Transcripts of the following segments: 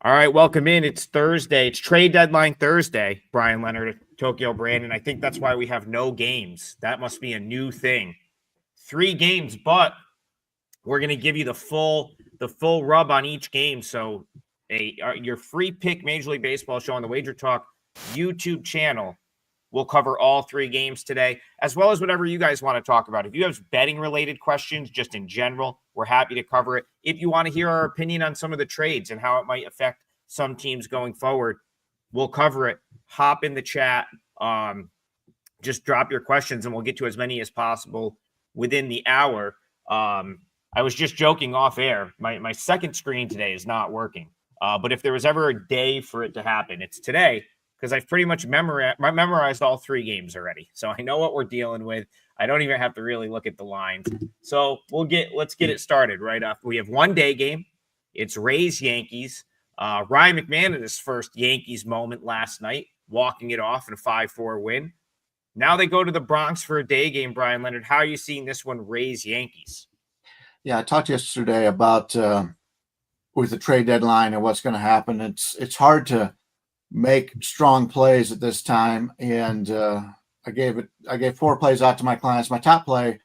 All right, welcome in. It's Thursday. It's trade deadline Thursday, Bryan, Leonard, Tokyo, Brandon. I think that's why we have no games. That must be a new thing. 3 games, but we're going to give you the full rub on each game. So your free pick Major League Baseball show on the Wager Talk YouTube channel will cover all 3 games today, as well as whatever you guys want to talk about. If you have betting-related questions, just in general, we're happy to cover it. If you want to hear our opinion on some of the trades and how it might affect some teams going forward, we'll cover it. Hop in the chat. Just drop your questions, and we'll get to as many as possible within the hour. I was just joking off air. My second screen today is not working. But if there was ever a day for it to happen, it's today, because I've pretty much memorized all 3 games already. So I know what we're dealing with. I don't even have to really look at the lines. So let's get it started right off. We have 1-day game. It's Rays Yankees. Ryan McMahon in his first Yankees moment last night, walking it off in a 5-4 win. Now they go to the Bronx for a day game, Bryan Leonard. How are you seeing this one, Rays Yankees? Yeah, I talked yesterday about with the trade deadline and what's going to happen. It's hard to make strong plays at this time, and I gave 4 plays out to my clients. My top play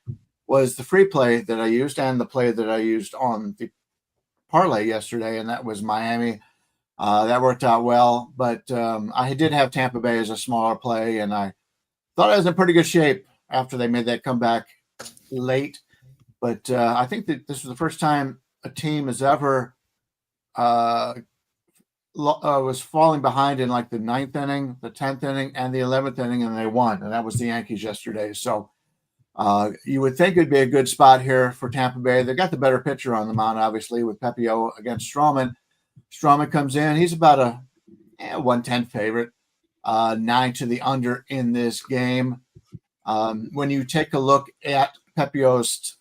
was the free play that I used and the play that I used on the parlay yesterday, and that was Miami. That worked out well, but I did have Tampa Bay as a smaller play, and I thought I was in pretty good shape after they made that comeback late. But I think that this was the first time a team has ever was falling behind in like the 9th inning, the 10th inning, and the 11th inning, and they won. And that was the Yankees yesterday. So you would think it'd be a good spot here for Tampa Bay. They got the better pitcher on the mound, obviously, with Pepio against Stroman. Stroman comes in. He's about a 110 favorite, 9 to the under in this game. When you take a look at Pepio's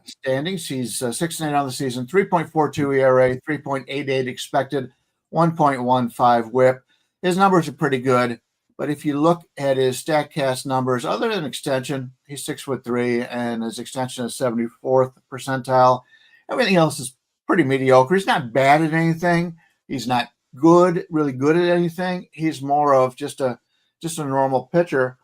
standings, he's 6-8 on the season, 3.42 ERA, 3.88 expected, 1.15 whip. His numbers are pretty good, but if you look at his StatCast numbers, other than extension, he's 6'3", and his extension is 74th percentile. Everything else is pretty mediocre. He's not bad at anything. He's not really good at anything. He's more of just a normal pitcher.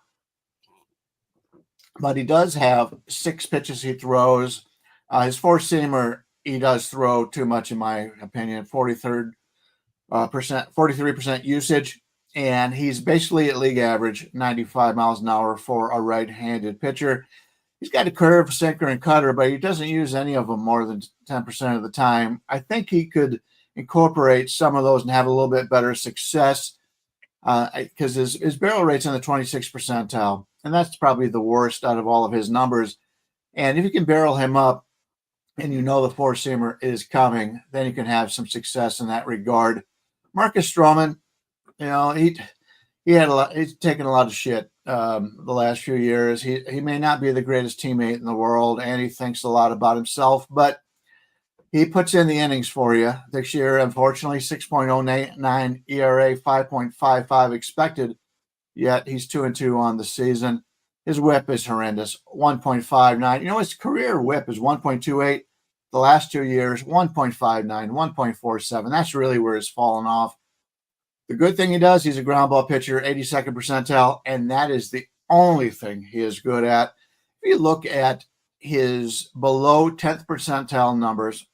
But he does have 6 pitches he throws. His 4-seamer, he does throw too much, in my opinion, 43% usage. And he's basically at league average, 95 miles an hour for a right-handed pitcher. He's got a curve, sinker, and cutter, but he doesn't use any of them more than 10% of the time. I think he could incorporate some of those and have a little bit better success because his barrel rate's in the 26th percentile. And that's probably the worst out of all of his numbers. And if you can barrel him up and you know the 4-seamer is coming, then you can have some success in that regard. Marcus Stroman, he's taken a lot of shit the last few years. He may not be the greatest teammate in the world, and he thinks a lot about himself, but he puts in the innings for you. This year, unfortunately, 6.09 ERA, 5.55 expected. Yet he's 2-2 on the season. His whip is horrendous, 1.59. His career whip is 1.28. The last 2 years, 1.59, 1.47. That's really where it's fallen off. The good thing he does, he's a ground ball pitcher, 82nd percentile, and that is the only thing he is good at. If you look at his below 10th percentile numbers,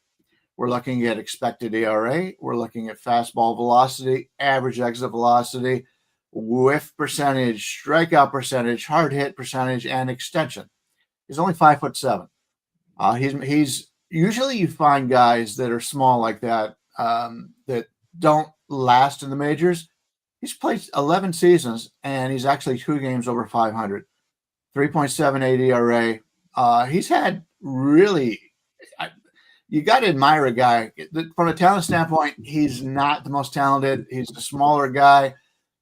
we're looking at expected ERA. We're looking at fastball velocity, average exit velocity, whiff percentage, strikeout percentage, hard hit percentage, and extension. He's only 5'7". He's usually, you find guys that are small like that that don't last in the majors. He's played 11 seasons and he's actually 2 games over 500, 3.78 ERA. He's had really, you got to admire a guy from a talent standpoint. He's not the most talented. He's a smaller guy.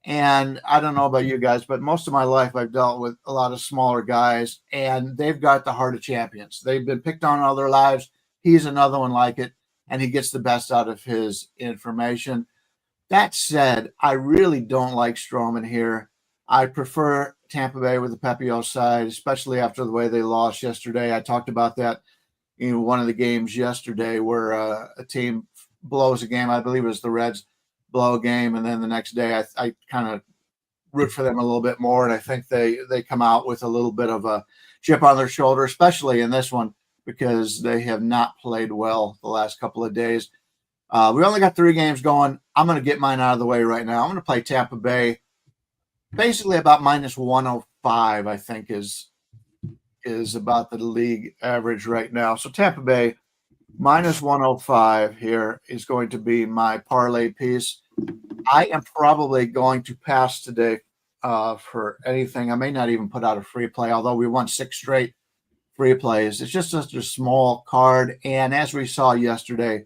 And I don't know about you guys, but most of my life I've dealt with a lot of smaller guys, and they've got the heart of champions. They've been picked on all their lives. He's another one like it, and he gets the best out of his information. That said, I really don't like Stroman here. I prefer Tampa Bay with the Pepio side, especially after the way they lost yesterday. I talked about that in one of the games yesterday where a team blows a game. I believe it was the Reds blow a game, and then the next day I kind of root for them a little bit more, and I think they come out with a little bit of a chip on their shoulder, especially in this one, because they have not played well the last couple of days. We only got 3 games going. I'm going to get mine out of the way right now. I'm going to play Tampa Bay, basically about minus 105, I think is about the league average right now. So Tampa Bay minus 105 here is going to be my parlay piece. I am probably going to pass today for anything. I may not even put out a free play, although we won 6 straight free plays. It's just such a small card. And as we saw yesterday,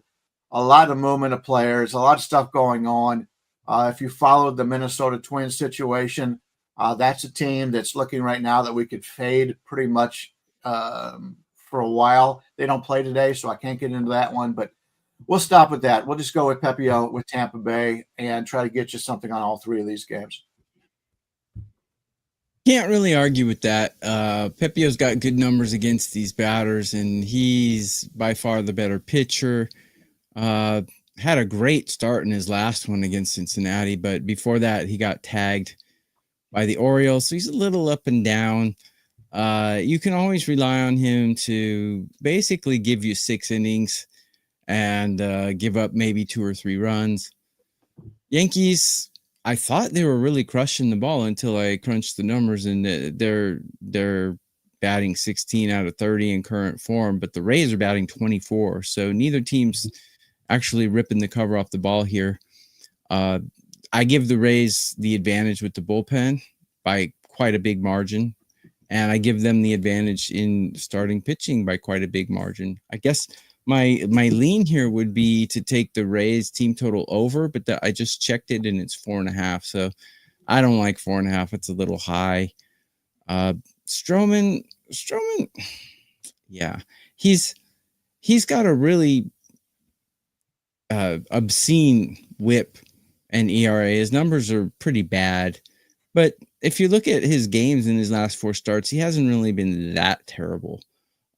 a lot of movement of players, a lot of stuff going on. If you followed the Minnesota Twins situation, that's a team that's looking right now that we could fade pretty much for a while. They don't play today, so I can't get into that one, but we'll stop with that. We'll just go with Pepio with Tampa Bay and try to get you something on all 3 of these games. Can't really argue with that. Pepio's got good numbers against these batters, and he's by far the better pitcher. Had a great start in his last one against Cincinnati, but before that, he got tagged by the Orioles, so he's a little up and down. You can always rely on him to basically give you 6 innings and give up maybe 2 or 3 runs. Yankees, I thought they were really crushing the ball until I crunched the numbers, and they're batting 16 out of 30 in current form, but the Rays are batting 24, so neither team's actually ripping the cover off the ball here. I give the Rays the advantage with the bullpen by quite a big margin, and I give them the advantage in starting pitching by quite a big margin. I guess my lean here would be to take the Rays team total over, but I just checked it and it's 4.5. So I don't like 4.5. It's a little high. Stroman, yeah, he's got a really obscene whip and ERA. His numbers are pretty bad, but if you look at his games in his last 4 starts, he hasn't really been that terrible.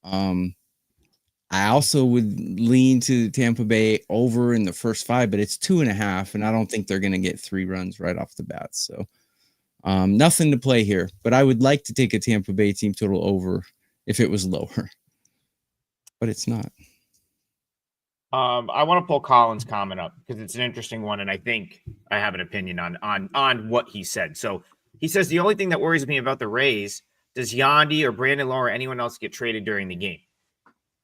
I also would lean to Tampa Bay over in the first 5, but it's 2.5, and I don't think they're going to get 3 runs right off the bat. So nothing to play here, but I would like to take a Tampa Bay team total over if it was lower, but it's not. I want to pull Colin's comment up because it's an interesting one, and I think I have an opinion on what he said. So he says the only thing that worries me about the Rays, does Yandy or Brandon Lowe or anyone else get traded during the game?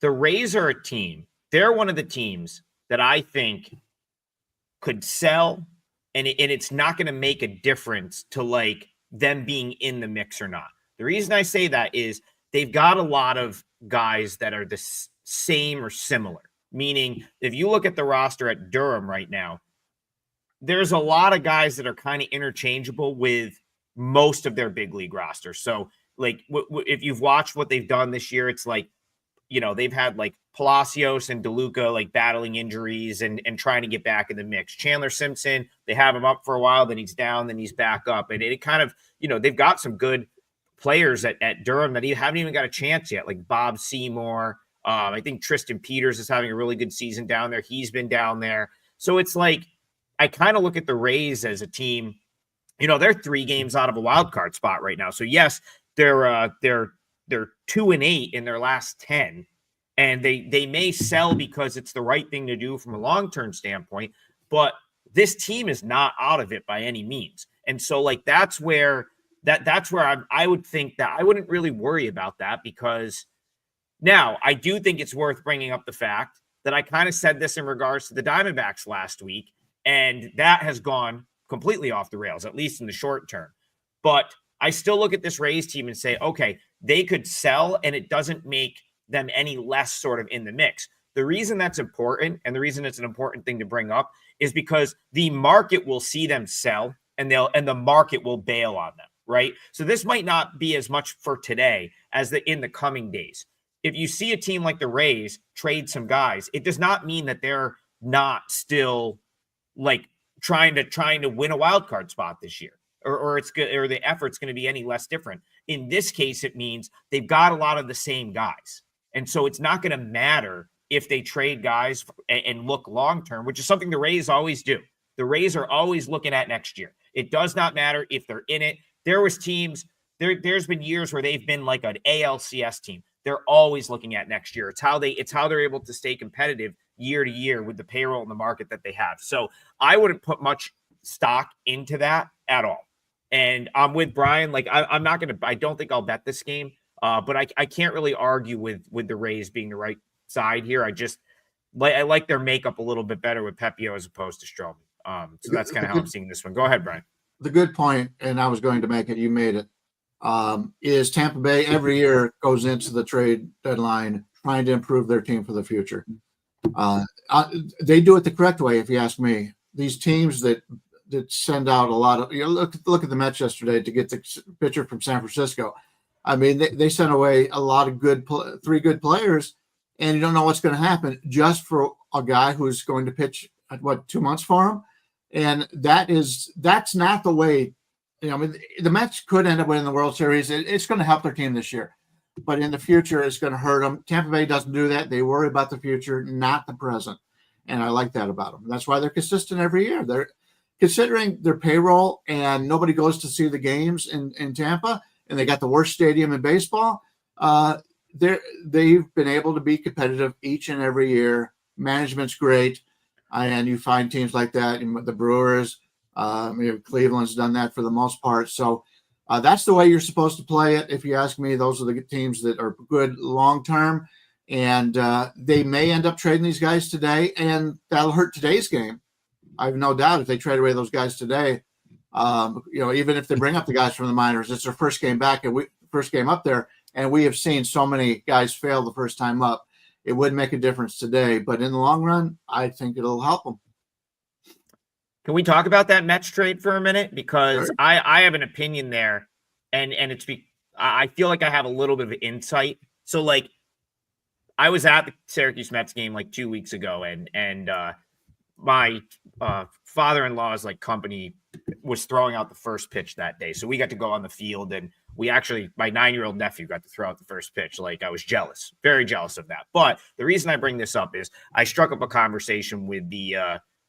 The Rays are a team. They're one of the teams that I think could sell, and it's not going to make a difference to like them being in the mix or not. The reason I say that is they've got a lot of guys that are the same or similar. Meaning, if you look at the roster at Durham right now, there's a lot of guys that are kind of interchangeable with most of their big league roster. So, like, if you've watched what they've done this year, it's like, you know, they've had like Palacios and DeLuca like battling injuries and trying to get back in the mix. Chandler Simpson, they have him up for a while, then he's down, then he's back up. And it kind of, you know, they've got some good players at Durham that haven't even got a chance yet, like Bob Seymour. I think Tristan Peters is having a really good season down there. He's been down there. So it's like, I kind of look at the Rays as a team, you know, they're 3 games out of a wild card spot right now. So yes, they're 2-8 in their last 10, and they may sell because it's the right thing to do from a long-term standpoint, but this team is not out of it by any means. And so like, that's where I would think that I wouldn't really worry about that, because now I do think it's worth bringing up the fact that I kind of said this in regards to the Diamondbacks last week, and that has gone completely off the rails, at least in the short term. But I still look at this Rays team and say, okay, they could sell, and it doesn't make them any less sort of in the mix. The reason that's important, and the reason it's an important thing to bring up, is because the market will see them sell, and the market will bail on them, right? So this might not be as much for today as in the coming days. If you see a team like the Rays trade some guys, it does not mean that they're not still like trying to win a wild card spot this year, or it's good, or the effort's going to be any less different. In this case, it means they've got a lot of the same guys, and so it's not going to matter if they trade guys and look long-term, which is something the Rays always do. The Rays are always looking at next year. It does not matter if they're in it. There was teams, there's been years where they've been like an ALCS team. They're always looking at next year. It's how they're able to stay competitive year to year with the payroll in the market that they have. So I wouldn't put much stock into that at all. And I'm with Bryan. Like I'm not going to, I don't think I'll bet this game. But I can't really argue with the Rays being the right side here. I like their makeup a little bit better with Pepio as opposed to Stroman. So that's kind of how I'm seeing this one. Go ahead, Bryan. The good point, and I was going to make it, you made it, is Tampa Bay every year goes into the trade deadline trying to improve their team for the future. They do it the correct way, if you ask me. These teams that send out a lot of, look at the Mets yesterday to get the pitcher from San Francisco. I mean, they sent away a lot of three good players, and you don't know what's going to happen just for a guy who's going to pitch 2 months for him. And that's not the way. I mean, the Mets could end up winning the World Series. It's going to help their team this year, but in the future, it's going to hurt them. Tampa Bay doesn't do that. They worry about the future, not the present. And I like that about them. That's why they're consistent every year. They're considering their payroll, and nobody goes to see the games in Tampa, and they got the worst stadium in baseball. They've been able to be competitive each and every year. Management's great, and you find teams like that. The Brewers, Cleveland's done that for the most part. So that's the way you're supposed to play it. If you ask me, those are the teams that are good long term, and they may end up trading these guys today, and that'll hurt today's game. I have no doubt if they trade away those guys today. Even if they bring up the guys from the minors, it's their first game back and first game up there. And we have seen so many guys fail the first time up. It would make a difference today, but in the long run, I think it'll help them. Can we talk about that Mets trade for a minute? Because Sure. I have an opinion there, and I feel like I have a little bit of insight. So like, I was at the Syracuse Mets game like 2 weeks ago, and my father-in-law's like company was throwing out the first pitch that day. So we got to go on the field, and my 9-year-old nephew got to throw out the first pitch. Like I was jealous, very jealous of that. But the reason I bring this up is I struck up a conversation with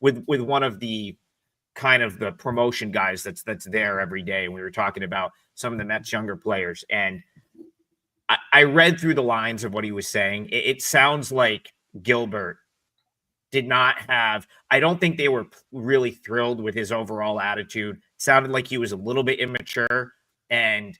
with one of the kind of the promotion guys that's there every day. And we were talking about some of the Mets younger players. And I read through the lines of what he was saying. It sounds like Gilbert did not have, I don't think they were really thrilled with his overall attitude. It sounded like he was a little bit immature. And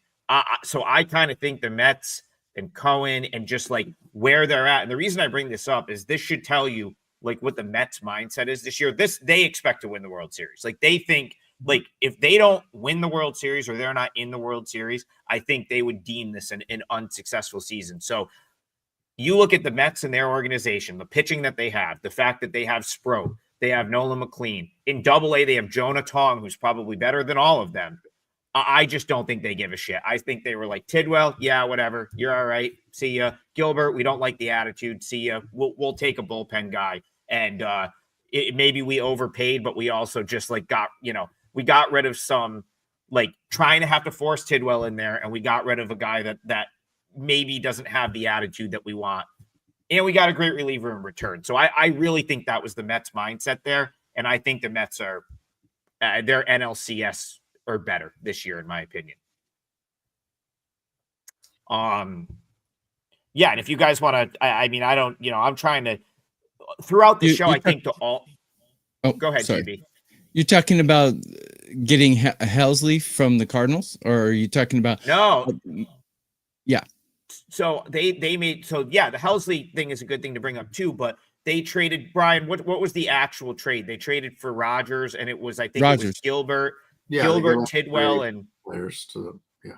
so I kind of think the Mets and Cohen and just like where they're at. And the reason I bring this up is this should tell you like what the Mets mindset is this year. They expect to win the World Series. Like they think like if they don't win the World Series or they're not in the World Series, I think they would deem this an unsuccessful season. So you look at the Mets and their organization, the pitching that they have, the fact that they have Sproat, they have Nolan McLean. In Double-A, they have Jonah Tong, who's probably better than all of them. I just don't think they give a shit. I think they were like, Tidwell, yeah, whatever. You're all right. See ya. Gilbert, we don't like the attitude. See ya. We'll take a bullpen guy. And maybe we overpaid, but we also just like we got rid of some like trying to have to force Tidwell in there, and we got rid of a guy that maybe doesn't have the attitude that we want. And we got a great reliever in return. So I really think that was the Mets mindset there. And I think the Mets are their NLCS or better this year, in my opinion. Yeah. And if you guys want to, I mean, I don't, I'm trying to throughout the show, I think to all, go ahead, sorry. JB. You're talking about getting Helsley from the Cardinals, or are you talking about? No. Yeah. So they made, the Helsley thing is a good thing to bring up too, but they traded Bryan. What was the actual trade? They traded for Rogers, and it was, I think it was Gilbert, Tidwell, and players to them. Yeah.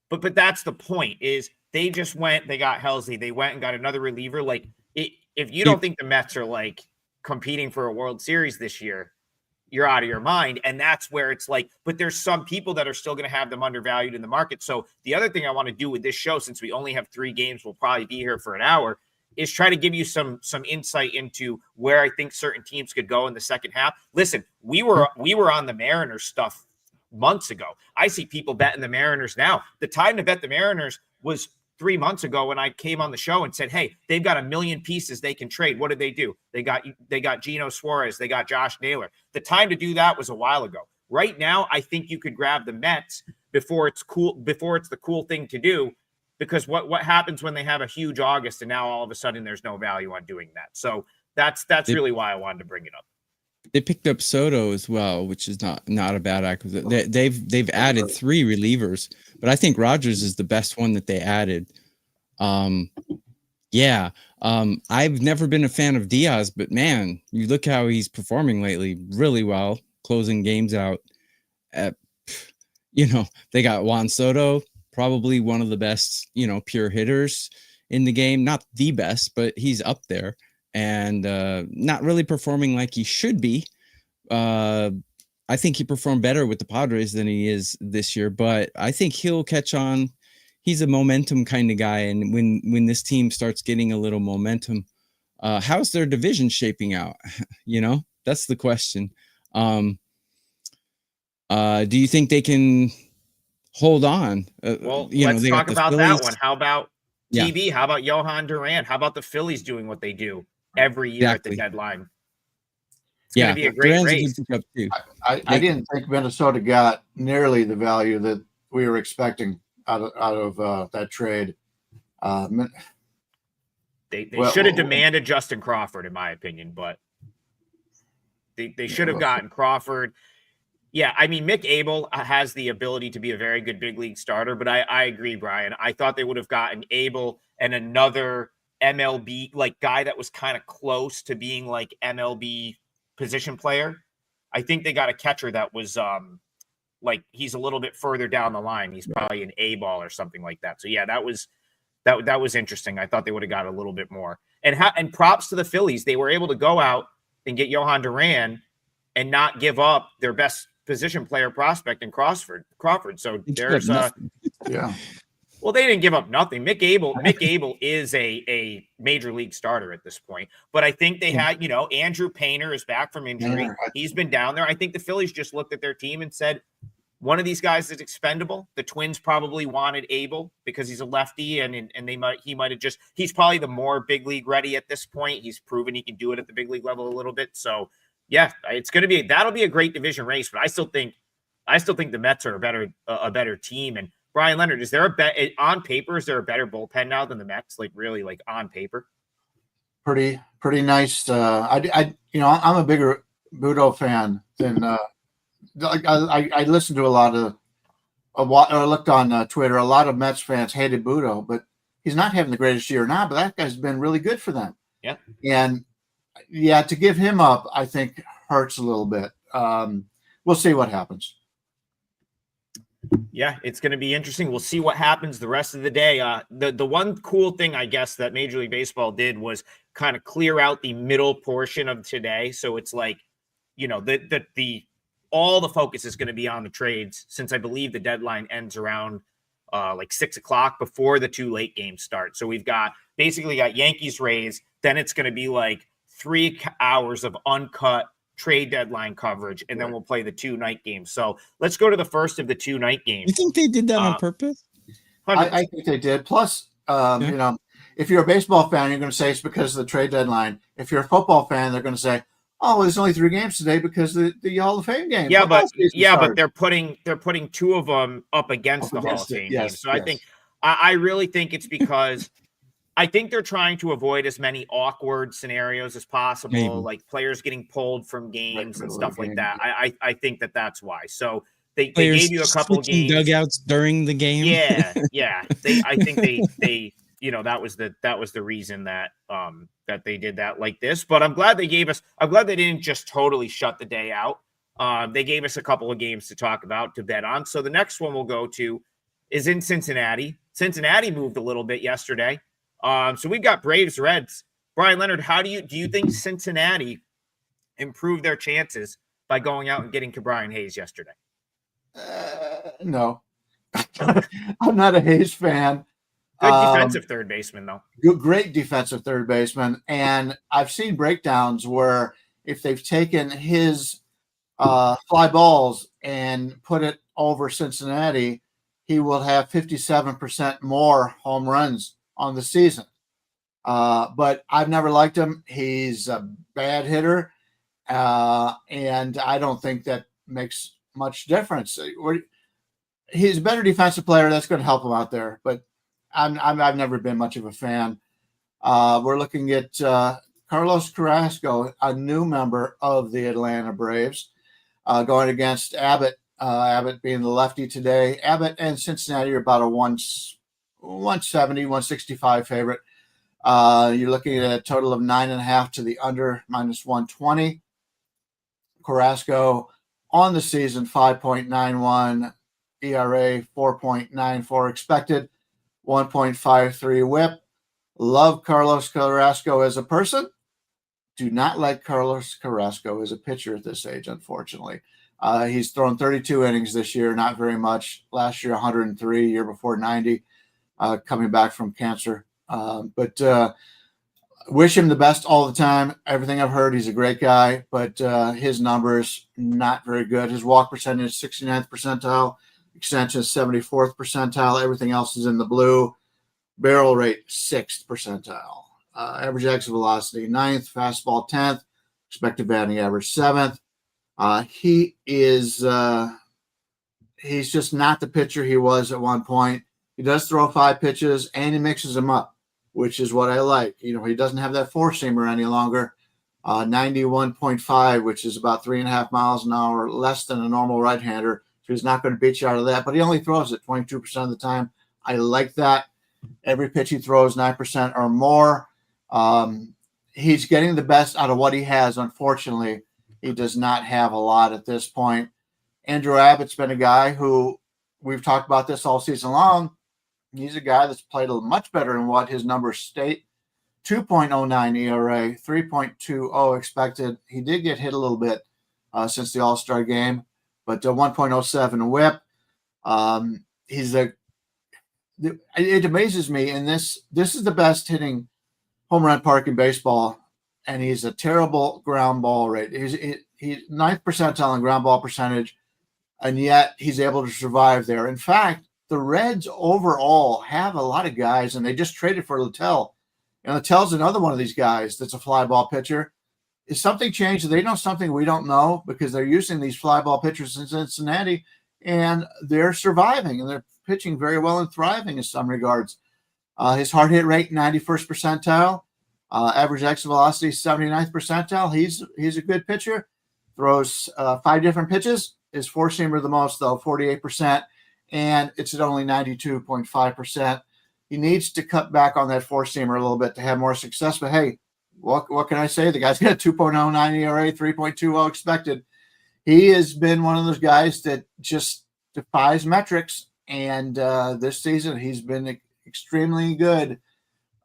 But that's the point is they just they got Helsley. They went and got another reliever. Like if you don't think the Mets are like competing for a World Series this year, you're out of your mind. And that's where it's like, but there's some people that are still going to have them undervalued in the market. So the other thing I want to do with this show, since we only have 3 games, we'll probably be here for an hour, is try to give you some insight into where I think certain teams could go in the second half. Listen, we were on the Mariners stuff months ago. I see people betting the Mariners now. The time to bet the Mariners was 3 months ago when I came on the show and said, hey, they've got 1 million pieces they can trade. What did they do? They got Geno Suarez. They got Josh Naylor. The time to do that was a while ago. Right now, I think you could grab the Mets before it's the cool thing to do, because what happens when they have a huge August and now all of a sudden there's no value on doing that. So that's really why I wanted to bring it up. They picked up Soto as well, which is not a bad acquisition. They've added 3 relievers, but I think Rogers is the best one that they added. I've never been a fan of Diaz, but man, you look how he's performing lately, really well, closing games out. They got Juan Soto, probably one of the best, pure hitters in the game. Not the best, but he's up there. And not really performing like he should be. I think he performed better with the Padres than he is this year, but I think he'll catch on. He's a momentum kind of guy, and when this team starts getting a little momentum, how's their division shaping out? That's the question. Do you think they can hold on? Let's talk about that one. How about TB? Yeah. How about Johan Duran? How about the Phillies doing what they do every year at the deadline? It's going to be a great Duran's race. A good pickup too. I didn't think Minnesota got nearly the value that we were expecting out of that trade. They should have demanded Justin Crawford, in my opinion, but they should have gotten Crawford. Yeah, I mean, Mick Abel has the ability to be a very good big league starter, but I agree, Brian. I thought they would have gotten Abel and another MLB guy that was kind of close to being like MLB position player. I think they got a catcher that was he's a little bit further down the line. He's probably an A ball or something like that. So yeah, that was interesting. I thought they would have got a little bit more. And props to the Phillies. They were able to go out and get Johan Duran and not give up their best position player prospect in Crawford. So there's well, they didn't give up nothing. Mick Abel is a major league starter at this point. But I think they had, Andrew Painter is back from injury. He's been down there. I think the Phillies just looked at their team and said, one of these guys is expendable. The Twins probably wanted Abel because he's a lefty, and he might have he's probably the more big league ready at this point. He's proven he can do it at the big league level a little bit. So yeah, that'll be a great division race. But I still think the Mets are a better team. And Bryan Leonard, is there on paper? Is there a better bullpen now than the Mets? Really, on paper? Pretty nice. I'm a bigger Budo fan than. I listened to a lot of. I looked on Twitter. A lot of Mets fans hated Budo, but he's not having the greatest year now. But that guy's been really good for them. Yeah, and to give him up, I think hurts a little bit. We'll see what happens. Yeah, it's going to be interesting. We'll see what happens the rest of the day. The one cool thing, I guess, that Major League Baseball did was kind of clear out the middle portion of today. So it's all the focus is going to be on the trades, since I believe the deadline ends around 6 o'clock before the 2 late games start. So we've got Yankees Rays. Then it's going to be 3 hours of uncut trade deadline coverage, and then we'll play the 2 night games. So let's go to the first of the 2 night games. You think they did that on purpose? I think they did. Plus, if you're a baseball fan, you're going to say it's because of the trade deadline. If you're a football fan, they're going to say, "Oh, well, there's only 3 games today because the Hall of Fame game." Yeah, but they're putting 2 of them up against the Hall of Fame game. So I really think it's because I think they're trying to avoid as many awkward scenarios as possible, like players getting pulled from games and stuff like that. I think that's why. So they gave you a couple of games. Dugouts during the game. Yeah. I think they that was the reason that they did that like this. But I'm glad they didn't just totally shut the day out. They gave us a couple of games to talk about, to bet on. So the next one we'll go to is in Cincinnati. Cincinnati moved a little bit yesterday. So we've got Braves Reds. Bryan Leonard, do you think Cincinnati improved their chances by going out and getting Brian Hayes yesterday? No. I'm not a Hayes fan. Good defensive third baseman, though. Great defensive third baseman. And I've seen breakdowns where if they've taken his fly balls and put it over Cincinnati, he will have 57% more home runs on the season. But I've never liked him. He's a bad hitter, and I don't think that makes much difference. He's a better defensive player. That's going to help him out there, but I've never been much of a fan. We're looking at Carlos Carrasco, a new member of the Atlanta Braves, going against Abbott. Abbott being the lefty today. Abbott and Cincinnati are about a 170, 165 favorite. You're looking at a total of 9.5 to the under, minus 120. Carrasco on the season, 5.91 ERA, 4.94 expected, 1.53 whip. Love Carlos Carrasco as a person. Do not like Carlos Carrasco as a pitcher at this age, unfortunately. He's thrown 32 innings this year, not very much. Last year, 103, year before 90, coming back from cancer. But wish him the best all the time. Everything I've heard, he's a great guy, but his numbers, not very good. His walk percentage, 69th percentile. Extension, 74th percentile. Everything else is in the blue. Barrel rate, 6th percentile. Average exit velocity, 9th. Fastball, 10th. Expected batting average, 7th. He's just not the pitcher he was at one point. He does throw 5 pitches, and he mixes them up, which is what I like. He doesn't have that four-seamer any longer. 91.5, which is about 3.5 miles an hour, less than a normal right-hander. So he's not going to beat you out of that, but he only throws it 22% of the time. I like that. Every pitch he throws, 9% or more. He's getting the best out of what he has. Unfortunately, he does not have a lot at this point. Andrew Abbott's been a guy who we've talked about this all season long. He's a guy that's played much better than what his numbers state. 2.09 ERA, 3.20 expected. He did get hit a little bit since the All-Star game, but 1.07 whip. It amazes me, and this is the best hitting home run park in baseball, and he's a terrible ground ball rate. He's 9th percentile in ground ball percentage, and yet he's able to survive there. In fact, the Reds overall have a lot of guys, and they just traded for Littell. And Littell's another one of these guys that's a fly ball pitcher. Is something changed? Do they know something we don't know? Because they're using these fly ball pitchers in Cincinnati, and they're surviving, and they're pitching very well and thriving in some regards. His hard hit rate, 91st percentile. Average exit velocity, 79th percentile. He's a good pitcher. Throws 5 different pitches. His four-seamer the most, though, 48%. And it's at only 92.5%. He needs to cut back on that four-seamer a little bit to have more success. But, hey, what can I say? The guy's got a 2.09 ERA, 3.20 expected. He has been one of those guys that just defies metrics. And this season, he's been extremely good.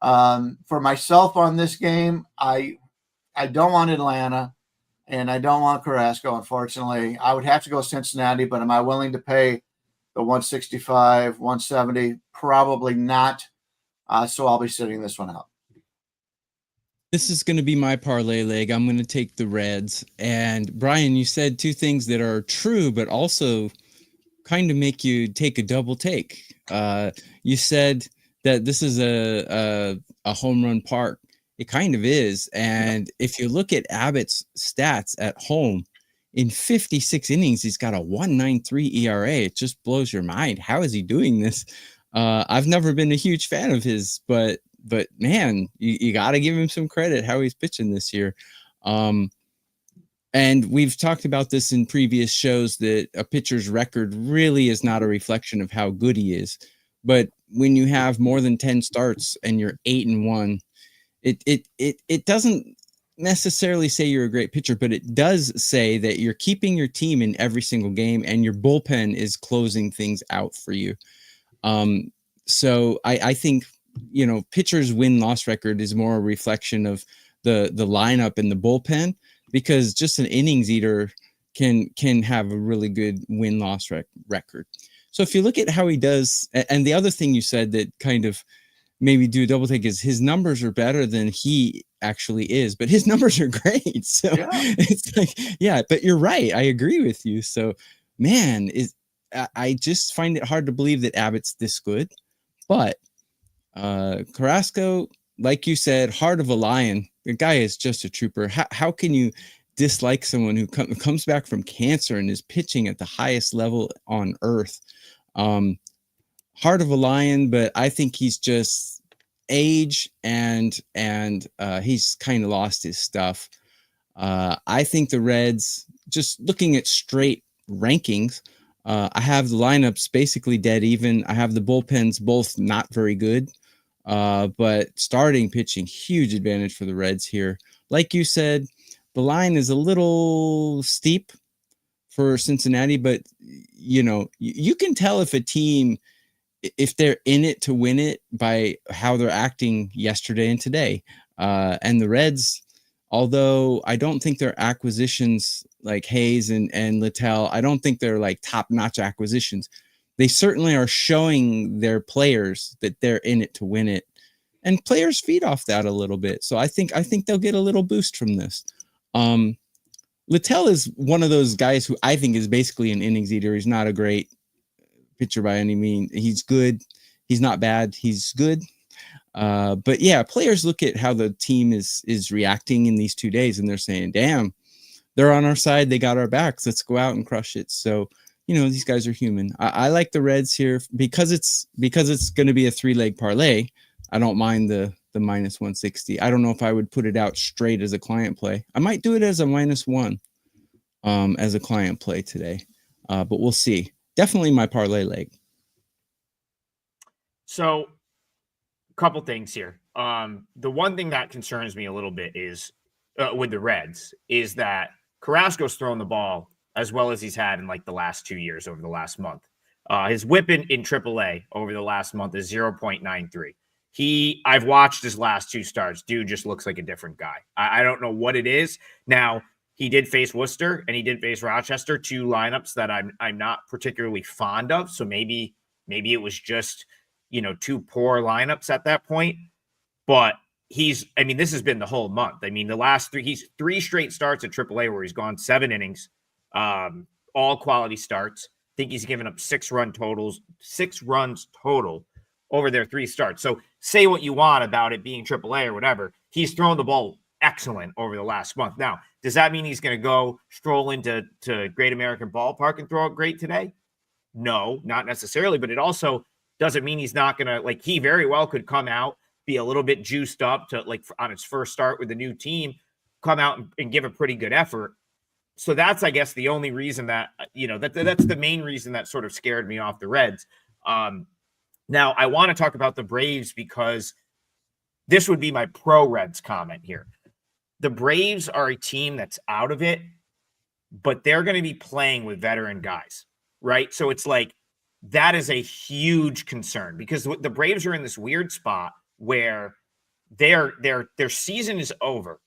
For myself on this game, I don't want Atlanta, and I don't want Carrasco, unfortunately. I would have to go Cincinnati, but am I willing to pay the 165, 170? Probably not. So I'll be sitting this one out. This is going to be my parlay leg. I'm going to take the Reds. And Bryan, you said 2 things that are true, but also kind of make you take a double take. You said that this is a home run park. It kind of is. And if you look at Abbott's stats at home, in 56 innings, he's got a 1.93 ERA. It just blows your mind. How is he doing this? I've never been a huge fan of his, but man, you got to give him some credit how he's pitching this year. And we've talked about this in previous shows that a pitcher's record really is not a reflection of how good he is. But when you have more than 10 starts and you're 8-1, it doesn't necessarily say you're a great pitcher, but it does say that you're keeping your team in every single game and your bullpen is closing things out for you. So I think, pitcher's win-loss record is more a reflection of the lineup and the bullpen, because just an innings eater can have a really good win-loss record. So if you look at how he does, and the other thing you said that kind of maybe do a double take is his numbers are better than he actually is, but his numbers are great. So It's like, yeah, but you're right. I agree with you. So man, I just find it hard to believe that Abbott's this good. But Carrasco, like you said, heart of a lion. The guy is just a trooper. How can you dislike someone who comes back from cancer and is pitching at the highest level on earth? Heart of a lion, but I think he's just age and he's kind of lost his stuff. I think the Reds, just looking at straight rankings, I have the lineups basically dead even. I have the bullpens both not very good, but starting pitching, huge advantage for the Reds here. Like you said, the line is a little steep for Cincinnati, but you can tell if a team, if they're in it to win it by how they're acting yesterday and today. And the Reds, although I don't think their acquisitions like Hayes and Littell, I don't think they're like top-notch acquisitions. They certainly are showing their players that they're in it to win it. And players feed off that a little bit. So I think they'll get a little boost from this. Littell is one of those guys who I think is basically an innings eater. He's not a great pitcher by any means. He's good. He's not bad. He's good. But yeah, players look at how the team is reacting in these 2 days and they're saying, damn, they're on our side. They got our backs. Let's go out and crush it. So, these guys are human. I like the Reds here because it's going to be a 3-leg parlay. I don't mind the minus 160. I don't know if I would put it out straight as a client play. I might do it as a -1 as a client play today. But we'll see. Definitely my parlay leg. So, a couple things here. The one thing that concerns me a little bit is with the Reds is that Carrasco's thrown the ball as well as he's had in like the last 2 years over the last month. His whip in AAA over the last month is 0.93. I've watched his last 2 starts. Dude just looks like a different guy. I don't know what it is. Now, he did face Worcester and he did face Rochester, 2 lineups that I'm not particularly fond of. So maybe it was just, 2 poor lineups at that point. But this has been the whole month. The last 3, he's 3 straight starts at AAA where he's gone 7 innings, all quality starts. I think he's given up 6 runs total over their 3 starts. So say what you want about it being AAA or whatever. He's thrown the ball excellent over the last month. Now, does that mean he's going to go stroll into Great American Ballpark and throw it great today? No, not necessarily. But it also doesn't mean he's not going to, he very well could come out, be a little bit juiced up to on his first start with the new team, come out and give a pretty good effort. So that's, I guess, the only reason that, that's the main reason that sort of scared me off the Reds. Now, I want to talk about the Braves because this would be my pro-Reds comment here. The Braves are a team that's out of it, but they're going to be playing with veteran guys, right? So it's that is a huge concern because the Braves are in this weird spot where their season is over,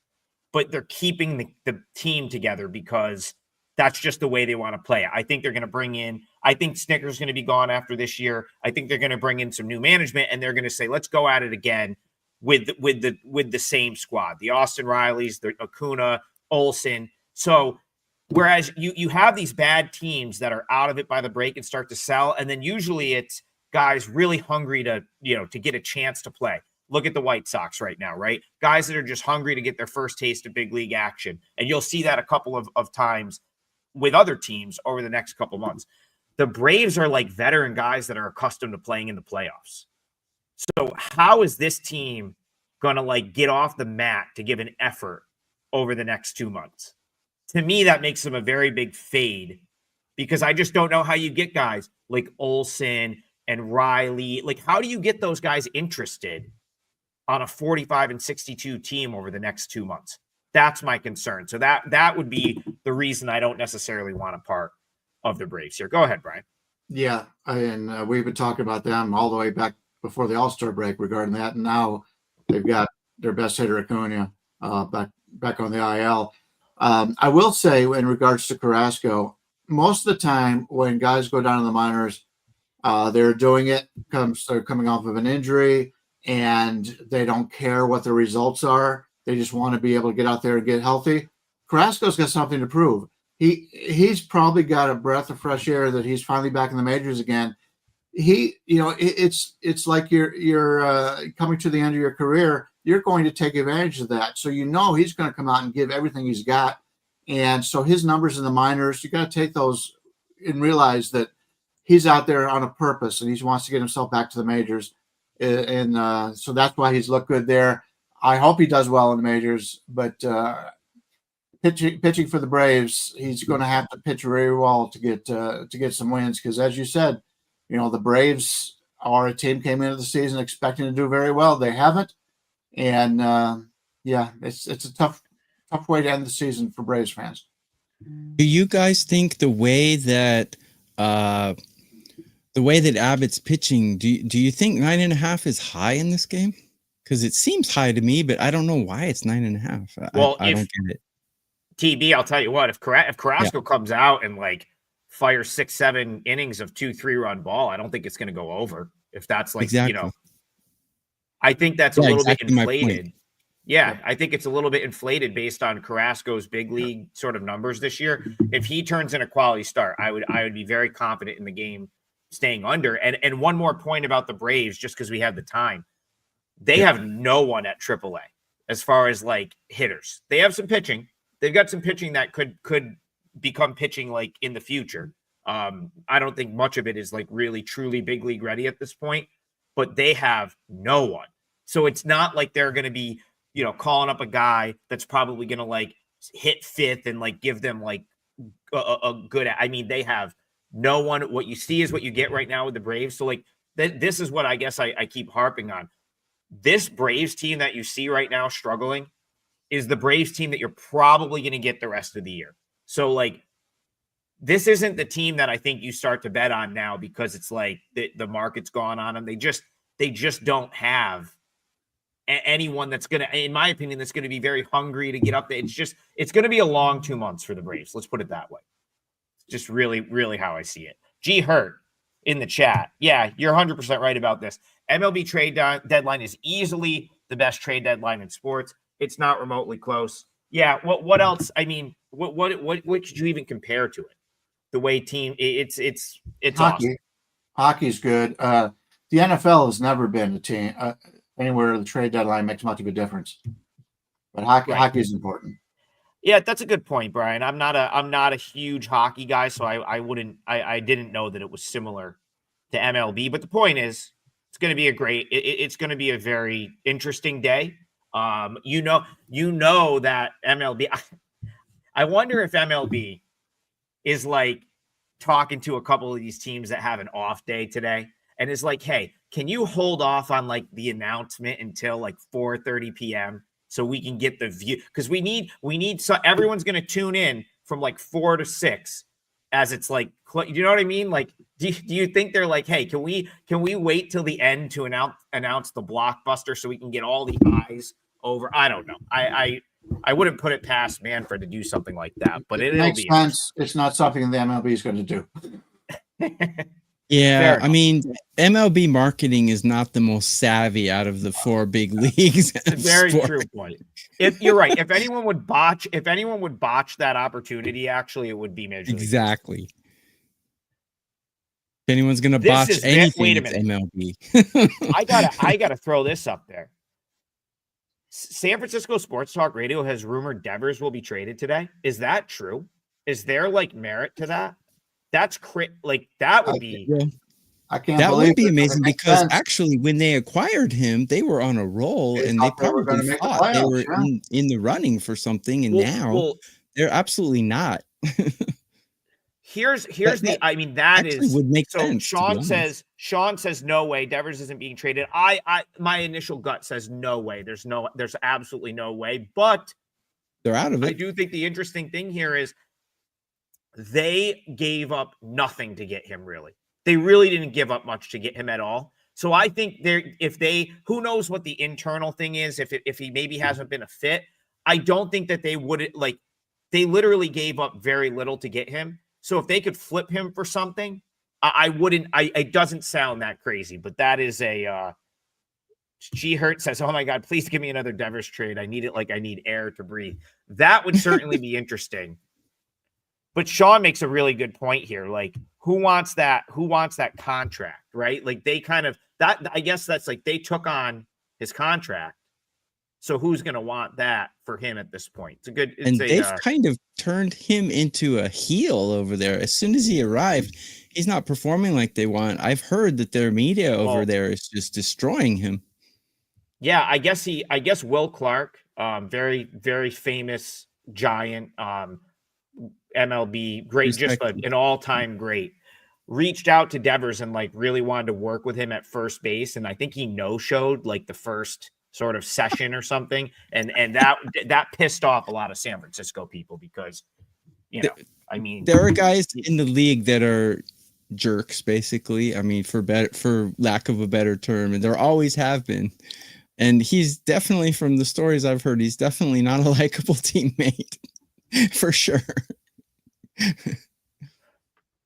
but they're keeping the team together because that's just the way they want to play. I think they're going to bring in, I think Snicker's going to be gone after this year. I think they're going to bring in some new management and they're going to say, let's go at it again with the same squad, the Austin Rileys, the Acuna, Olsen. So whereas you have these bad teams that are out of it by the break and start to sell, and then usually it's guys really hungry to get a chance to play. Look at the White Sox right now, right? Guys that are just hungry to get their first taste of big league action. And you'll see that a couple of times with other teams over the next couple months. The Braves are like veteran guys that are accustomed to playing in the playoffs. So how is this team going to get off the mat to give an effort over the next 2 months? To me, that makes them a very big fade because I just don't know how you get guys like Olsen and Riley. How do you get those guys interested on a 45-62 team over the next 2 months? That's my concern. So that would be the reason I don't necessarily want a part of the Braves here. Go ahead, Bryan. Yeah, and we've been talking about them all the way back before the All-Star break regarding that, and now they've got their best hitter, Acuna, back on the IL. I will say, in regards to Carrasco, most of the time when guys go down in the minors, they're doing it they're coming off of an injury, and they don't care what the results are. They just want to be able to get out there and get healthy. Carrasco's got something to prove. he's probably got a breath of fresh air that he's finally back in the majors again. It's like you're coming to the end of your career. You're going to take advantage of that. So he's going to come out and give everything he's got. And so his numbers in the minors, you got to take those and realize that he's out there on a purpose and he wants to get himself back to the majors. And so that's why he's looked good there. I hope he does well in the majors, but pitching for the Braves, he's going to have to pitch very well to get some wins. Because as you said, the Braves are a team came into the season expecting to do very well. They haven't, and it's a tough way to end the season for Braves fans. Do you guys think the way that Abbott's pitching, do you think 9.5 is high in this game? Because it seems high to me, but I don't know why it's 9.5. Well, I don't get it. TB, I'll tell you what, if Carrasco comes out and fires 6-7 innings of 2-3 run ball, I don't think it's going to go over. If that's exactly. I think that's a little bit inflated. Yeah, I think it's a little bit inflated based on Carrasco's big league sort of numbers this year. If he turns in a quality start, I would be very confident in the game staying under. And one more point about the Braves, just because we have the time, they have no one at AAA as far as hitters. They have some pitching. They've got some pitching that could become pitching in the future. I don't think much of it is really truly big league ready at this point, but they have no one. So it's not like they're going to be, calling up a guy that's probably going to hit fifth and give them a good, they have no one. What you see is what you get right now with the Braves. So this is what I guess I keep harping on. This Braves team that you see right now struggling is the Braves team that you're probably going to get the rest of the year. So this isn't the team that I think you start to bet on now because it's the market's gone on them. They just don't have anyone that's going to, in my opinion, that's going to be very hungry to get up there. It's going to be a long 2 months for the Braves. Let's put it that way. Just really, really how I see it. G Hurt in the chat. Yeah, you're 100% right about this. MLB trade deadline is easily the best trade deadline in sports. It's not remotely close. Yeah. What else? What could you even compare to it? The way it's hockey. Awesome. Hockey's good. The NFL has never been a team anywhere the trade deadline makes much of a difference. But hockey is important. Yeah, that's a good point, Brian. I'm not a huge hockey guy, so I didn't know that it was similar to MLB. But the point is, it's going to be it's going to be a very interesting day. You know that MLB. I wonder if MLB is talking to a couple of these teams that have an off day today, and is hey, can you hold off on the announcement until 4:30 p.m. so we can get the view? Because we need so everyone's going to tune in from 4 to 6 as it's you know what I mean? Do you think they're hey, can we wait till the end to announce the blockbuster so we can get all the eyes over? I don't know. I wouldn't put it past Manfred to do something like that, but it makes sense. It's not something the MLB is going to do. Yeah, MLB marketing is not the most savvy out of the 4 big leagues. Very true point. If you're right, if anyone would botch that opportunity, actually, it would be Major League. Exactly. If anyone's going to botch anything, wait a it's minute. MLB. I gotta throw this up there. San Francisco Sports Talk Radio has rumored Devers will be traded today. Is that true? Is there merit to that? That's that would be. Yeah. I can't. That believe would be it, amazing because actually, when they acquired him, they were on a roll and they probably thought they were in the running for something, and now they're absolutely not. Here's the. That is would make so. Sense, Sean says no way. Devers isn't being traded. My initial gut says no way. There's absolutely no way. But they're out of it. I do think the interesting thing here is they gave up nothing to get him. Really, they really didn't give up much to get him at all. So I think who knows what the internal thing is. If he maybe hasn't been a fit, I don't think that they would They literally gave up very little to get him. So if they could flip him for something, I wouldn't. It doesn't sound that crazy, but that is a. G Hurt says, "Oh my God, please give me another Devers trade. I need it like I need air to breathe." That would certainly be interesting. But Sean makes a really good point here. Like, who wants that contract, right? Like, they kind of that. I guess that's like they took on his contract. So who's going to want that for him at this point? They've kind of turned him into a heel over there. As soon as he arrived, he's not performing like they want. I've heard that their media over there is just destroying him. Yeah, I guess Will Clark, very, very famous giant, MLB, great, just an all-time great, reached out to Devers and like really wanted to work with him at first base. And I think he no-showed like the first sort of session or something. And that pissed off a lot of San Francisco people because, I mean, there are guys in the league that are jerks, basically. I mean, for lack of a better term, and there always have been. And he's definitely, from the stories I've heard, he's definitely not a likable teammate for sure.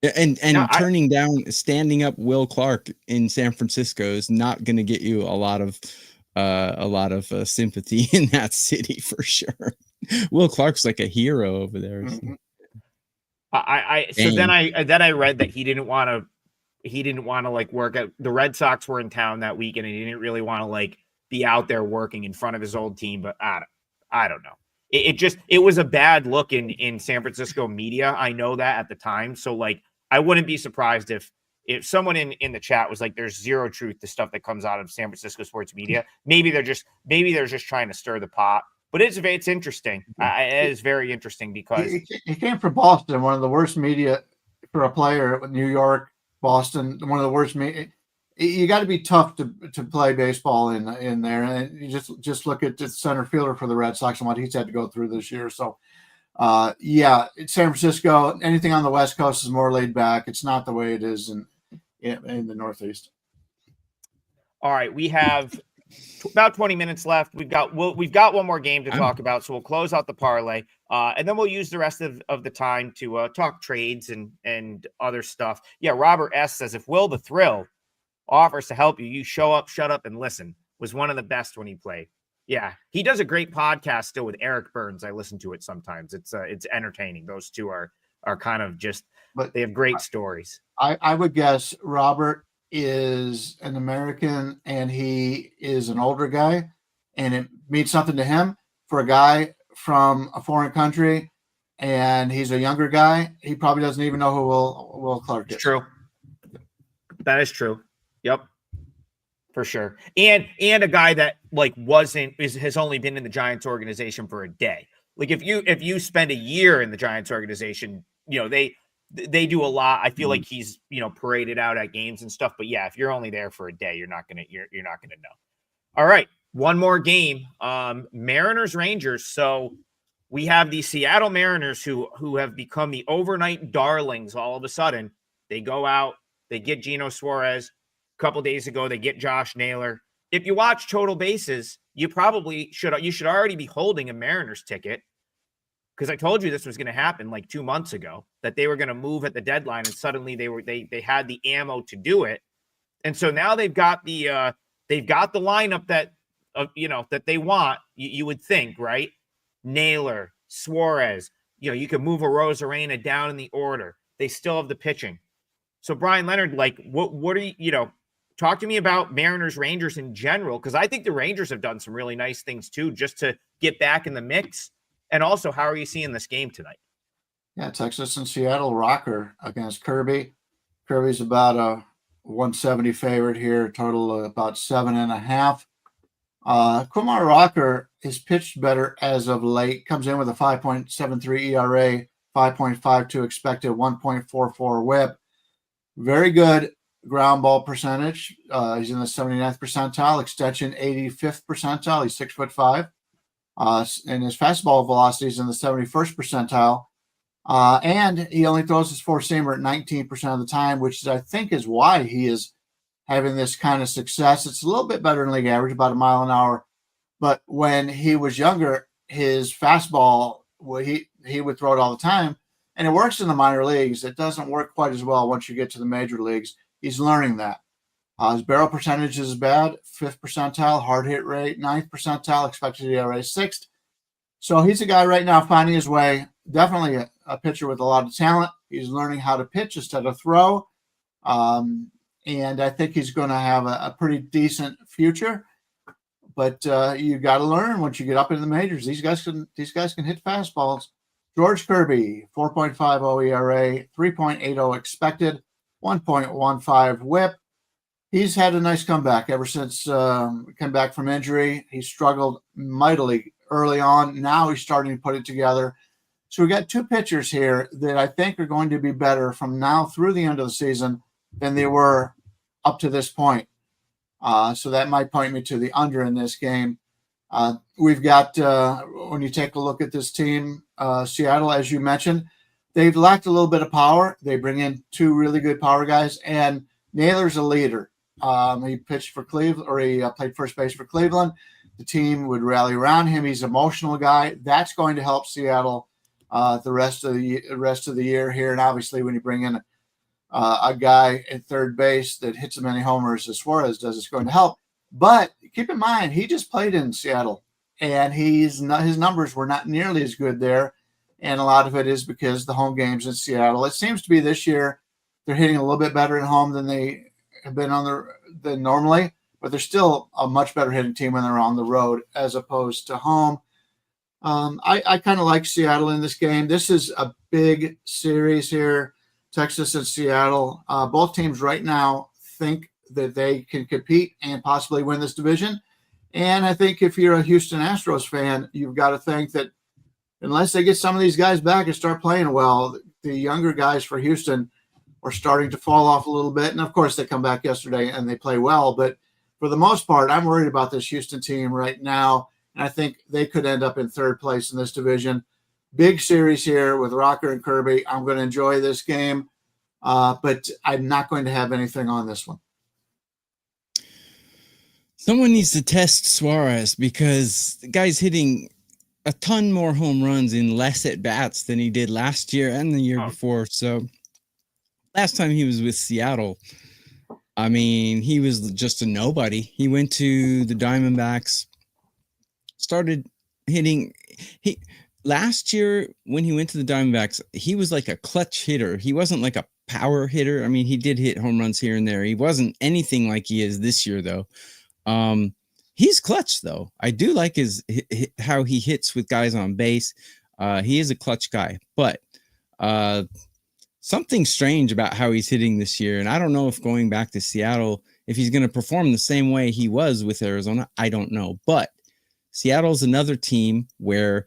And turning down, standing up Will Clark in San Francisco is not going to get you a lot of sympathy in that city for sure. Will Clark's like a hero over there. Mm-hmm. So then I read that he didn't want to like work at the Red Sox were in town that weekend and he didn't really want to like be out there working in front of his old team. But I don't know. It was a bad look in San Francisco media. I know that at the time. So like, I wouldn't be surprised if someone in the chat was like, there's zero truth to stuff that comes out of San Francisco sports media. Maybe they're just trying to stir the pot, but it's interesting. It is very interesting because he came from Boston, one of the worst media for a player. New York, Boston, one of the worst media. You got to be tough to play baseball in there, and you just look at the center fielder for the Red Sox and what he's had to go through this year. So, yeah, it's San Francisco. Anything on the West Coast is more laid back. It's not the way it is in the Northeast. All right, we have about 20 minutes left. We've got one more game to talk about, so we'll close out the parlay, and then we'll use the rest of the time to talk trades and other stuff. Yeah, Robert S says if Will the Thrill offers to help you, you show up, shut up, and listen. Was one of the best when he played. Yeah, he does a great podcast still with Eric Burns. I listen to it sometimes. It's entertaining. Those two are kind of just, but they have great stories. I would guess Robert is an American and he is an older guy, and it means something to him. For a guy from a foreign country and he's a younger guy, he probably doesn't even know who Will Clark is. True. That is true. Yep, for sure. And a guy that like has only been in the Giants organization for a day. Like if you spend a year in the Giants organization, they do a lot. I feel like he's paraded out at games and stuff. But yeah, if you're only there for a day, you're not gonna know. All right, one more game. Mariners Rangers. So we have the Seattle Mariners who have become the overnight darlings. All of a sudden, they go out, they get Geno Suarez. Couple days ago, they get Josh Naylor. If you watch Total Bases, you should already be holding a Mariners ticket, because I told you this was going to happen like 2 months ago, that they were going to move at the deadline, and suddenly they had the ammo to do it. And so now they've got the lineup that that they want. You would think, right? Naylor, Suarez. You could move a Rosarena down in the order. They still have the pitching. So Brian Leonard, like, what are you talk to me about Mariners Rangers in general, because I think the Rangers have done some really nice things too, just to get back in the mix. And also, how are you seeing this game tonight? Yeah, Texas and Seattle rocker against Kirby. Kirby's about a 170 favorite here, total about 7.5. Kumar Rocker is pitched better as of late. Comes in with a 5.73 ERA, 5.52 expected, 1.44 WHIP. Very good ground ball percentage. He's in the 79th percentile, extension 85th percentile. He's 6'5". And his fastball velocity is in the 71st percentile. And he only throws his four-seamer at 19% of the time, which I think is why he is having this kind of success. It's a little bit better than league average, about a mile an hour. But when he was younger, his fastball, he would throw it all the time. And it works in the minor leagues. It doesn't work quite as well once you get to the major leagues. He's learning that. His barrel percentage is bad, 5th percentile, hard hit rate, 9th percentile, expected ERA 6th. So he's a guy right now finding his way. Definitely a pitcher with a lot of talent. He's learning how to pitch instead of throw. And I think he's going to have a pretty decent future. But you got to learn once you get up into the majors. These guys can hit fastballs. George Kirby, 4.50 ERA, 3.80 expected, 1.15 WHIP. He's had a nice comeback ever since come back from injury. He struggled mightily early on. Now he's starting to put it together. So we got two pitchers here that I think are going to be better from now through the end of the season than they were up to this point. So that might point me to the under in this game. We've got, when you take a look at this team, Seattle, as you mentioned, they've lacked a little bit of power. They bring in two really good power guys, and Naylor's a leader. He pitched for Cleveland, or he played first base for Cleveland. The team would rally around him. He's an emotional guy. That's going to help Seattle the rest of the year here. And obviously, when you bring in a guy at third base that hits as many homers as Suarez does, it's going to help. But keep in mind, he just played in Seattle, and his numbers were not nearly as good there. And a lot of it is because the home games in Seattle. It seems to be this year they're hitting a little bit better at home than they have been than normally, but they're still a much better hitting team when they're on the road as opposed to home. I kind of like Seattle in this game. This is a big series here, Texas and Seattle. Both teams right now think that they can compete and possibly win this division. And I think if you're a Houston Astros fan, you've got to think that unless they get some of these guys back and start playing well, the younger guys for Houston are starting to fall off a little bit. And of course, they come back yesterday and they play well. But for the most part, I'm worried about this Houston team right now. And I think they could end up in third place in this division. Big series here with Rocker and Kirby. I'm going to enjoy this game, but I'm not going to have anything on this one. Someone needs to test Suarez because the guy's hitting a ton more home runs in less at bats than he did last year and the year before. So last time he was with Seattle, I mean, he was just a nobody. He went to the Diamondbacks, started hitting. Last year when he went to the Diamondbacks, he was like a clutch hitter. He wasn't like a power hitter. I mean, he did hit home runs here and there. He wasn't anything like he is this year, though. He's clutch, though. I do like how he hits with guys on base. He is a clutch guy, but something strange about how he's hitting this year. And I don't know if going back to Seattle, if he's going to perform the same way he was with Arizona, I don't know. But Seattle's another team where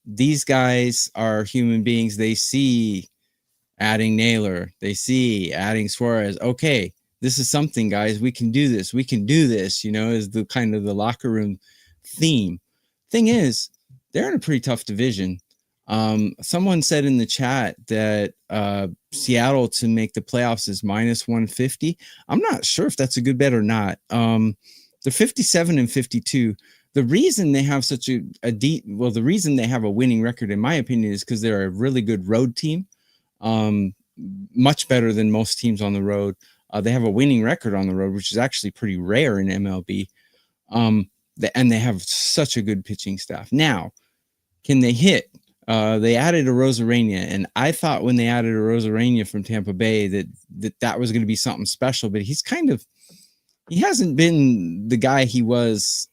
these guys are human beings. They see adding Naylor. They see adding Suarez. Okay, this is something, guys. We can do this. We can do this, is the kind of the locker room theme. Thing is, they're in a pretty tough division. Someone said in the chat that Seattle to make the playoffs is minus 150. I'm not sure if that's a good bet or not. They're 57 and 52. The reason they have such the reason they have a winning record, in my opinion, is because they're a really good road team. Much better than most teams on the road. They have a winning record on the road, which is actually pretty rare in MLB. And they have such a good pitching staff. Now, can they hit? They added a Rosarena, and I thought when they added a Rosarena from Tampa Bay that was going to be something special, but he hasn't been the guy he was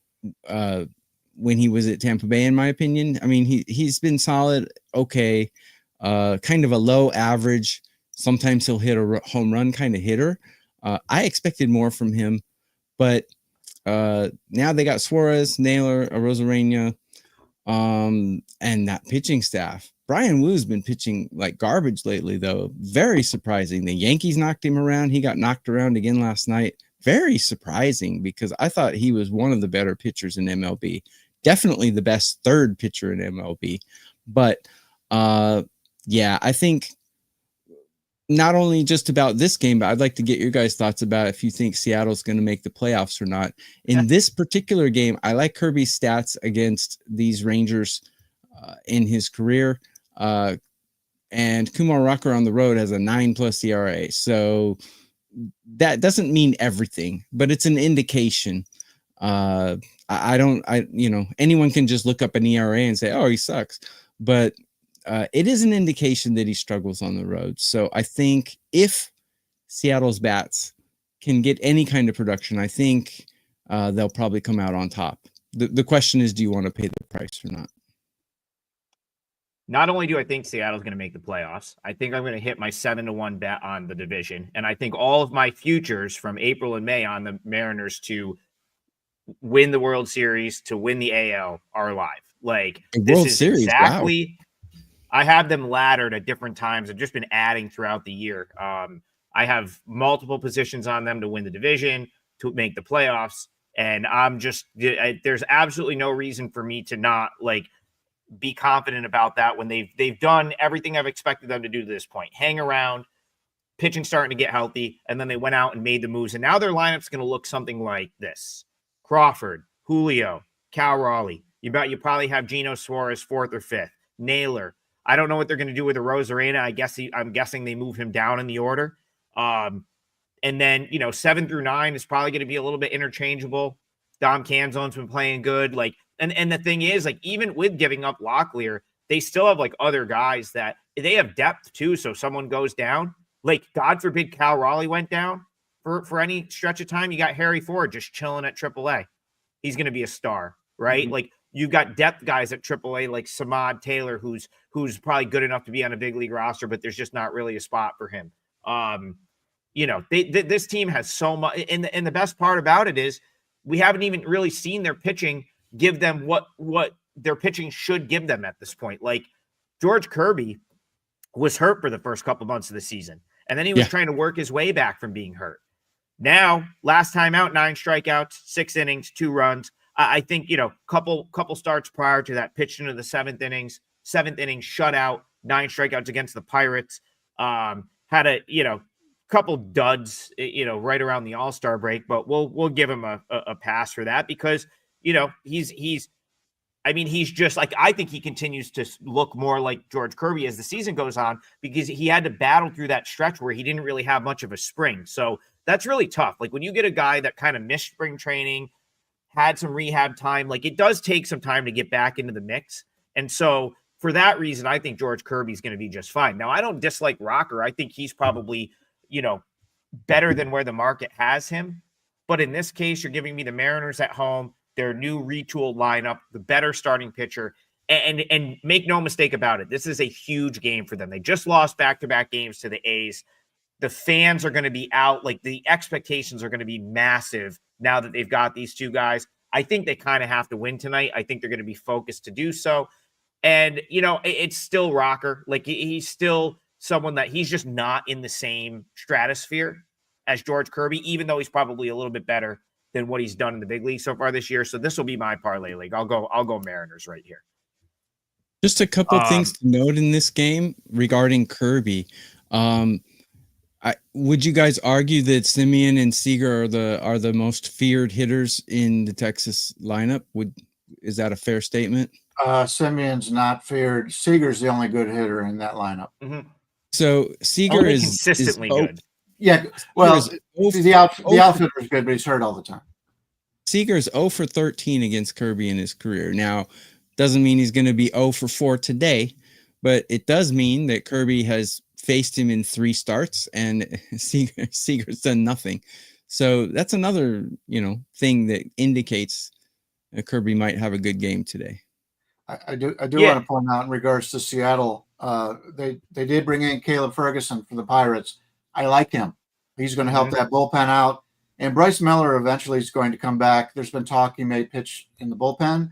when he was at Tampa Bay, in my opinion. I mean, he's been solid, okay, kind of a low average. Sometimes he'll hit a home run kind of hitter. I expected more from him, but now they got Suarez, Naylor, Arozarena, and that pitching staff. Bryan Woo's been pitching like garbage lately, though. Very surprising. The Yankees knocked him around. He got knocked around again last night. Very surprising because I thought he was one of the better pitchers in MLB. Definitely the best third pitcher in MLB. But yeah, I think not only just about this game, but I'd like to get your guys' thoughts about if you think Seattle's going to make the playoffs or not. In this particular game, I like Kirby's stats against these Rangers in his career. And Kumar Rocker on the road has a 9+ ERA. So that doesn't mean everything, but it's an indication. I anyone can just look up an ERA and say, oh, he sucks. But it is an indication that he struggles on the road. So I think if Seattle's bats can get any kind of production, I think they'll probably come out on top. The question is, do you want to pay the price or not? Not only do I think Seattle's going to make the playoffs, I think I'm going to hit my 7-1 bet on the division. And I think all of my futures from April and May on the Mariners to win the World Series, to win the AL are live. Like, this World is Series, exactly, wow. I have them laddered at different times. I've just been adding throughout the year. I have multiple positions on them to win the division, to make the playoffs. And there's absolutely no reason for me to not be confident about that when they've done everything I've expected them to do to this point. Hang around, pitching starting to get healthy, and then they went out and made the moves. And now their lineup's going to look something like this: Crawford, Julio, Cal Raleigh. You probably have Geno Suarez 4th or 5th. Naylor. I don't know what they're going to do with Arozarena. I'm guessing they move him down in the order. And then, 7 through 9 is probably going to be a little bit interchangeable. Dom Canzone's been playing good. And the thing is, even with giving up Locklear, they still have other guys that they have depth too. So if someone goes down, God forbid Cal Raleigh went down for any stretch of time, you got Harry Ford just chilling at AAA. He's going to be a star, right? Mm-hmm. You've got depth guys at AAA like Samad Taylor, who's probably good enough to be on a big league roster, but there's just not really a spot for him. This team has so much, and the best part about it is we haven't even really seen their pitching give them what their pitching should give them at this point. George Kirby was hurt for the first couple months of the season, and then he was trying to work his way back from being hurt. Now, last time out, 9 strikeouts, 6 innings, 2 runs. I think, couple starts prior to that, pitched into the 7th inning shutout, 9 strikeouts against the Pirates. Had a, couple duds, right around the All-Star break, but we'll give him a pass for that because, he's just I think he continues to look more like George Kirby as the season goes on because he had to battle through that stretch where he didn't really have much of a spring. So that's really tough. When you get a guy that kind of missed spring training, had some rehab time, it does take some time to get back into the mix. And so for that reason, I think George Kirby's going to be just fine. Now, I don't dislike Rocker. I think he's probably, better than where the market has him. But in this case, you're giving me the Mariners at home, their new retooled lineup, the better starting pitcher. And make no mistake about it, this is a huge game for them. They just lost back-to-back games to the A's. The fans are going to be out. The expectations are going to be massive now that they've got these two guys. I think they kind of have to win tonight. I think they're going to be focused to do so. And, it's still Rocker. He's still someone that he's just not in the same stratosphere as George Kirby, even though he's probably a little bit better than what he's done in the big league so far this year. So this will be my parlay league. I'll go Mariners right here. Just a couple things to note in this game regarding Kirby. Would you guys argue that Simeon and Seager are the most feared hitters in the Texas lineup? Is that a fair statement? Simeon's not feared. Seager's the only good hitter in that lineup. Mm-hmm. So Seager only is consistently good. Yeah, well, the outfielder is good, but he's hurt all the time. Seager's 0 for 13 against Kirby in his career. Now, doesn't mean he's going to be 0 for 4 today, but it does mean that Kirby has faced him in 3 starts and Seager's done nothing. So that's another, thing that indicates Kirby might have a good game today. I do want to point out in regards to Seattle, they did bring in Caleb Ferguson for the Pirates. I like him. He's going to help that bullpen out. And Bryce Miller eventually is going to come back. There's been talk he may pitch in the bullpen.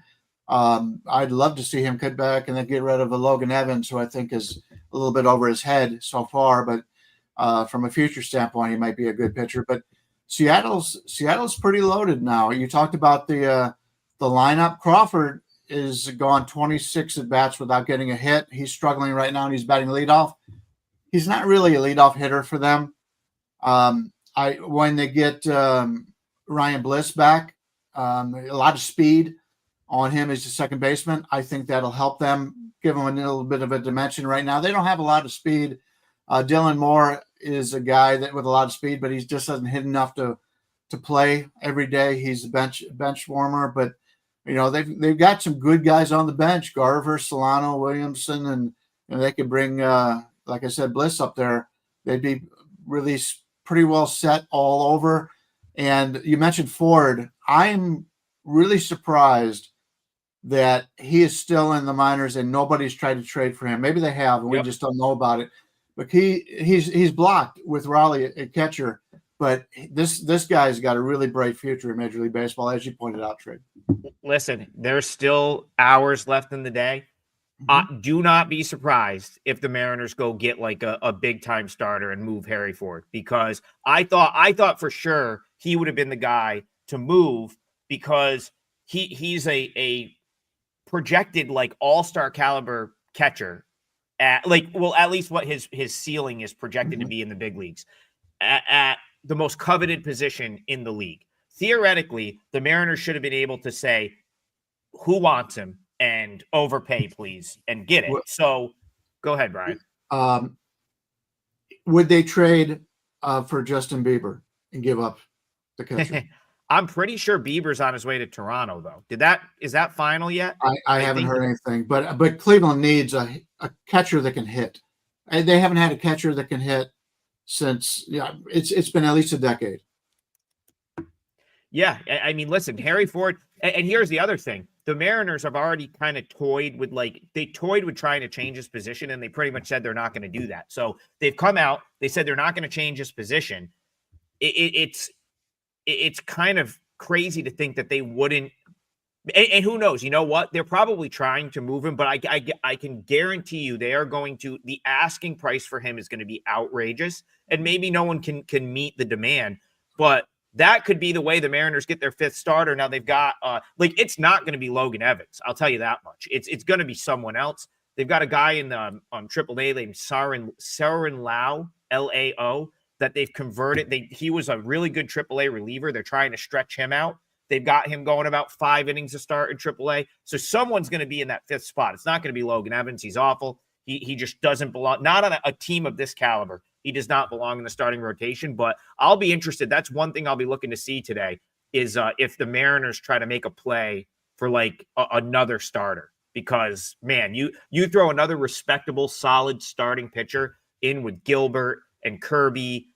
I'd love to see him cut back and then get rid of a Logan Evans, who I think is a little bit over his head so far. But from a future standpoint, he might be a good pitcher. But Seattle's pretty loaded now. You talked about the lineup. Crawford is gone 26 at bats without getting a hit. He's struggling right now, and he's batting leadoff. He's not really a leadoff hitter for them. When they get Ryan Bliss back, a lot of speed on him as a second baseman, I think that'll help them, give them a little bit of a dimension right now. They don't have a lot of speed. Dylan Moore is a guy that with a lot of speed, but he just doesn't hit enough to play every day. He's a bench warmer, but they've got some good guys on the bench: Garver, Solano, Williamson, and they could bring, like I said, Bliss up there. They'd be really pretty well set all over. And you mentioned Ford. I'm really surprised that he is still in the minors and nobody's tried to trade for him. Maybe they have, and we just don't know about it. But he's blocked with Raleigh at catcher. But this guy's got a really bright future in Major League Baseball, as you pointed out, Trey. Listen, there's still hours left in the day. Do not be surprised if the Mariners go get like a big time starter and move Harry Ford, because I thought for sure he would have been the guy to move, because he's a projected like all-star caliber catcher at least what his ceiling is projected to be in the big leagues at the most coveted position in the league. Theoretically, the Mariners should have been able to say, who wants him, and overpay, please, and get it. So go ahead, Brian. Would they trade for Justin Bieber and give up the catcher? I'm pretty sure Bieber's on his way to Toronto, though. Is that final yet? I haven't heard anything, but Cleveland needs a catcher that can hit. They haven't had a catcher that can hit since it's been at least a decade. Yeah, I mean, listen, Harry Ford, and here's the other thing. The Mariners have already kind of toyed with trying to change his position, and they pretty much said they're not going to do that. So they've come out, they said they're not going to change his position. It's kind of crazy to think that they wouldn't. And who knows? You know what? They're probably trying to move him, but I can guarantee you they are going to. The asking price for him is going to be outrageous, and maybe no one can meet the demand. But that could be the way the Mariners get their fifth starter. Now they've got it's not going to be Logan Evans. I'll tell you that much. It's going to be someone else. They've got a guy in the on AAA named Sarin Lau, Lao, that they've converted. He was a really good AAA reliever. They're trying to stretch him out. They've got him going about 5 innings to start in AAA. So someone's going to be in that fifth spot. It's not going to be Logan Evans. He's awful. He just doesn't belong. Not on a team of this caliber. He does not belong in the starting rotation. But I'll be interested. That's one thing I'll be looking to see today is if the Mariners try to make a play for like another starter. Because, man, you throw another respectable, solid starting pitcher in with Gilbert and Kirby,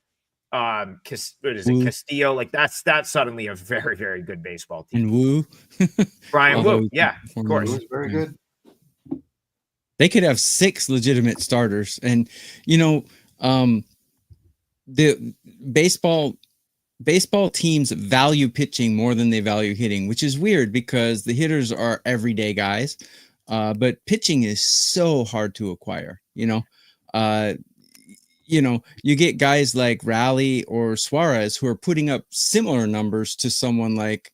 Castillo, like that's suddenly a very, very good baseball team. And Wu. Brian Wu, yeah, of course. Very good. They could have 6 legitimate starters. And, the baseball teams value pitching more than they value hitting, which is weird because the hitters are everyday guys. But pitching is so hard to acquire, you get guys like Raleigh or Suarez who are putting up similar numbers to someone like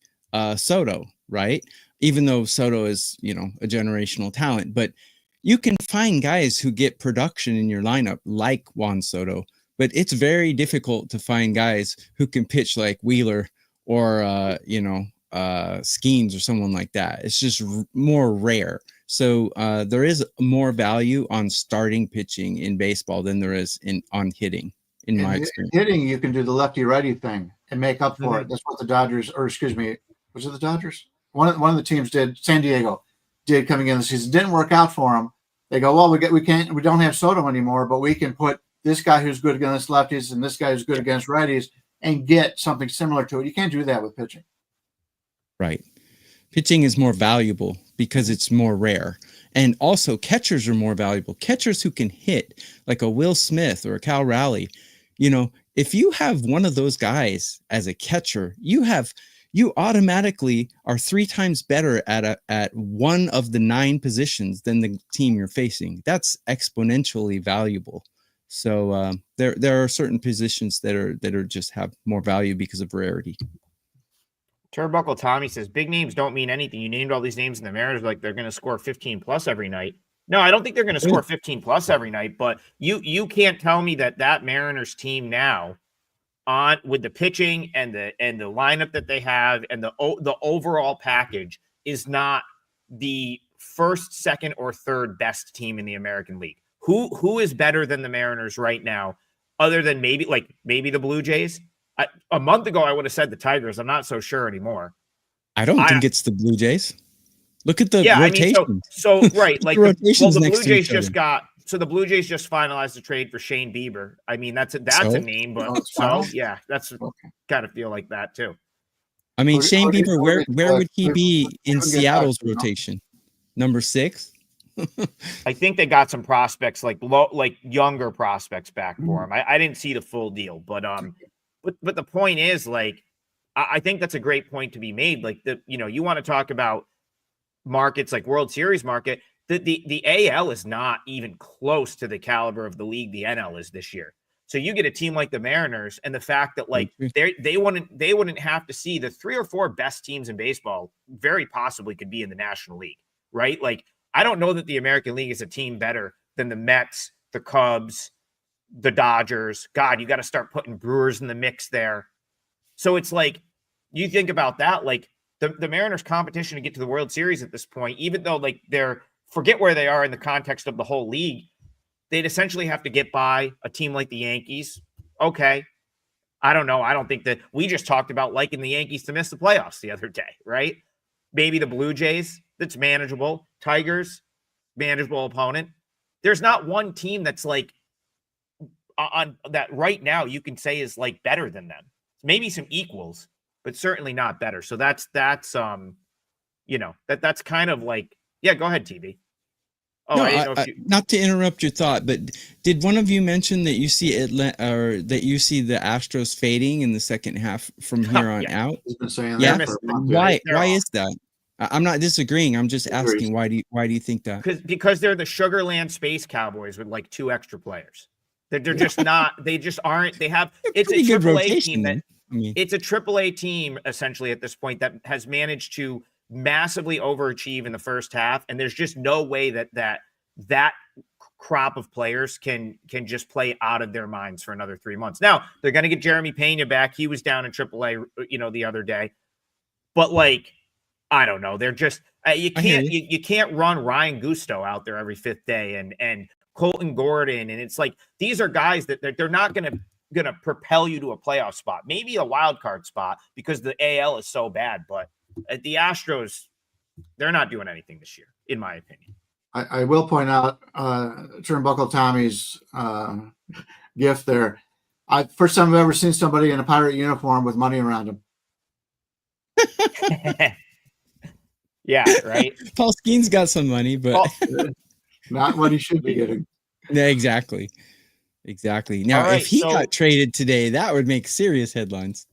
Soto, right? Even though Soto is, a generational talent, but you can find guys who get production in your lineup like Juan Soto, but it's very difficult to find guys who can pitch like Wheeler or, Skeens or someone like that. It's just more rare. So there is more value on starting pitching in baseball than there is on hitting, in my experience. Hitting, you can do the lefty-righty thing and make up for it. That's what the Dodgers, was it the Dodgers? One of the teams did. San Diego did coming in the season. Didn't work out for them. They go, well, we don't have Soto anymore, but we can put this guy who's good against lefties and this guy who's good against righties and get something similar to it. You can't do that with pitching. Right. Pitching is more valuable because it's more rare. And also catchers are more valuable. Catchers who can hit like a Will Smith or a Cal Raleigh, if you have one of those guys as a catcher, you automatically are 3 times better at one of the 9 positions than the team you're facing. That's exponentially valuable. So there are certain positions that are just have more value because of rarity. Turnbuckle Tommy says, big names don't mean anything. You named all these names in the Mariners like they're going to score 15 plus every night. No, I don't think they're going to score 15 plus every night, but you can't tell me that Mariners team now with the pitching and the lineup that they have and the overall package is not the first, second, or third best team in the American League. Who is better than the Mariners right now, other than maybe the Blue Jays? A month ago, I would have said the Tigers. I'm not so sure anymore. I don't think it's the Blue Jays. Look at the Yeah, I rotation. mean, so right, like the rotations next Blue to Jays each other. the Blue Jays just finalized the trade for Shane Bieber. I mean, that's So? a name, but Oh, it's final? yeah, that's Okay. kind of feel like that too. I mean, Who- Shane who did- Bieber, who did, where would he who- be in who get Seattle's touched, you know? rotation? Number 6? I think they got some prospects like younger prospects back for him. I didn't see the full deal, but the point is like I think that's a great point to be made. Like you want to talk about markets like World Series market. The AL is not even close to the caliber of the league the NL is this year. So you get a team like the Mariners, and the fact that like they wouldn't have to see the 3 or 4 best teams in baseball very possibly could be in the National League, right? Like I don't know that the American League is a team better than the Mets, the Cubs, the Dodgers. God, you got to start putting Brewers in the mix there. So it's like you think about that, like the Mariners' competition to get to the World Series at this point, even though like they're forget where they are in the context of the whole league, they'd essentially have to get by a team like the Yankees. Okay. I don't know. I don't think that we just talked about liking the Yankees to miss the playoffs the other day, right? Maybe the Blue Jays, that's manageable. Tigers, manageable opponent. There's not one team that's like on that right now you can say is like better than them. Maybe some equals, but certainly not better. So that's that's kind of like, yeah, go ahead, TB. Oh, No, I didn't know if you... not to interrupt your thought, but did one of you mention that you see that you see the Astros fading in the second half from here on out? He's been saying Yeah. that for a month. Why off. is that? I'm not disagreeing. I'm just asking why do you think that? Because they're the Sugarland Space Cowboys with like 2 extra players. They're just not. They just aren't. They have. It's a AAA team that. I mean, it's a AAA team essentially at this point that has managed to massively overachieve in the first half, and there's just no way that crop of players can just play out of their minds for another 3 months. Now they're going to get Jeremy Pena back. He was down in AAA, the other day, but like I don't know. They're just you can't run Ryan Gusto out there every 5th day and Colton Gordon, and it's like these are guys that they're not going to propel you to a playoff spot, maybe a wild card spot because the AL is so bad. But the Astros, they're not doing anything this year, in my opinion. I will point out Turnbuckle Tommy's gift there. First time I've ever seen somebody in a pirate uniform with money around him. Yeah, right. Paul Skeen's got some money, but not what he should be getting. Yeah, exactly. Now, right, if he got traded today, that would make serious headlines.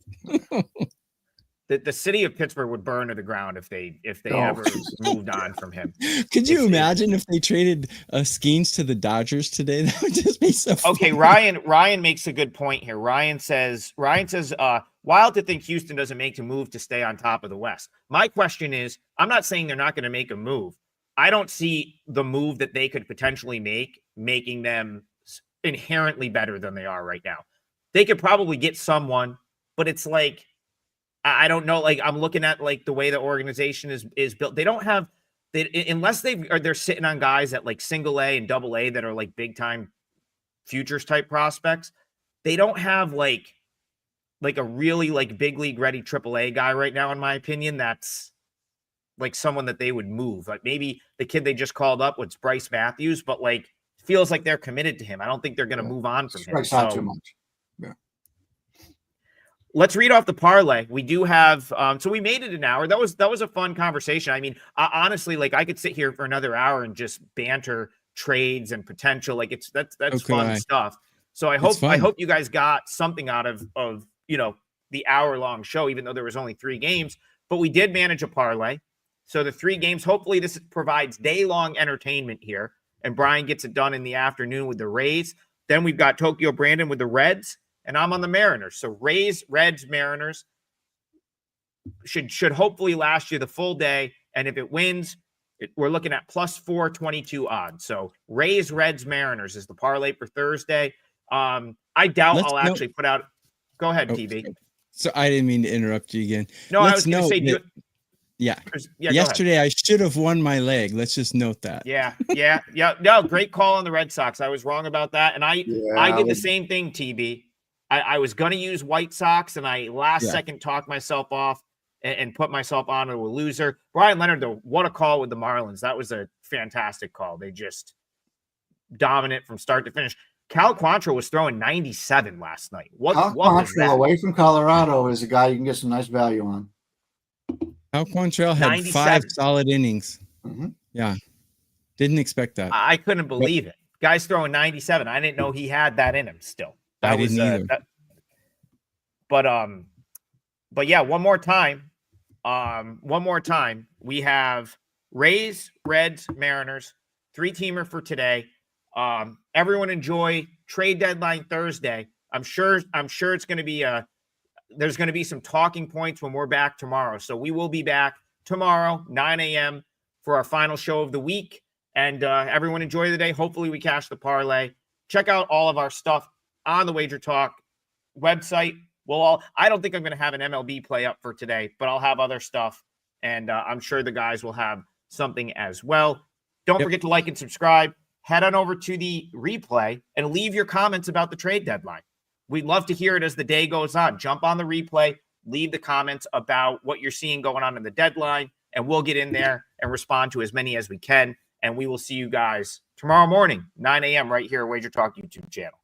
The city of Pittsburgh would burn to the ground if they ever moved on from him. Could you imagine if they traded Skeens to the Dodgers today? That would just be so Okay, funny. Ryan makes a good point here. Ryan says, wild to think Houston doesn't make a move to stay on top of the West. My question is, I'm not saying they're not going to make a move. I don't see the move that they could potentially making them inherently better than they are right now. They could probably get someone, but it's like, I don't know. Like I'm looking at like the way the organization is built. They don't have unless they're sitting on guys at like single A and double A that are like big time futures type prospects. They don't have like a really like big league ready AAA guy right now, in my opinion. That's like someone that they would move. Like maybe the kid they just called up was Bryce Matthews, but like feels like they're committed to him. I don't think they're going to move on from him. Out too much. Yeah. Let's read off the parlay. We do have, so we made it an hour. That was a fun conversation. I mean, honestly, like I could sit here for another hour and just banter trades and potential. Like that's fun stuff. So I hope you guys got something out of the hour long show, even though there was only 3 games. But we did manage a parlay. So the 3 games. Hopefully, this provides day long entertainment here. And Bryan gets it done in the afternoon with the Rays. Then we've got Tokyo Brandon with the Reds. And I'm on the Mariners. So Rays, Reds, Mariners should hopefully last you the full day. And if it wins, we're looking at plus 422 odds. So Rays, Reds, Mariners is the parlay for Thursday. I doubt I'll actually put out. Go ahead, TB. So I didn't mean to interrupt you again. No, I was going to say. Yeah. Yesterday I should have won my leg. Let's just note that. Yeah. No, great call on the Red Sox. I was wrong about that. And I did the same thing, TB. I was going to use White Sox, and I last second talked myself off. and put myself onto a loser. Bryan Leonard, though, what a call with the Marlins. That was a fantastic call. They just dominant from start to finish. Cal Quantrill was throwing 97 last night. What was that? Away from Colorado is a guy you can get some nice value on. Cal Quantrill had 97. 5 solid innings. Mm-hmm. Yeah. Didn't expect that. I couldn't believe it. Guy's throwing 97. I didn't know he had that in him still. I didn't either. But yeah, one more time. We have Rays, Reds, Mariners, 3-teamer for today. Everyone enjoy trade deadline Thursday. I'm sure it's going to be there's going to be some talking points when we're back tomorrow. So we will be back tomorrow, 9 a.m. for our final show of the week. And everyone enjoy the day. Hopefully we cash the parlay. Check out all of our stuff on the Wager Talk website. I don't think I'm going to have an MLB play up for today, but I'll have other stuff. And I'm sure the guys will have something as well. Don't forget to like and subscribe. Head on over to the replay and leave your comments about the trade deadline. We'd love to hear it as the day goes on. Jump on the replay, leave the comments about what you're seeing going on in the deadline, and we'll get in there and respond to as many as we can. And we will see you guys tomorrow morning, 9 a.m. right here at Wager Talk YouTube channel.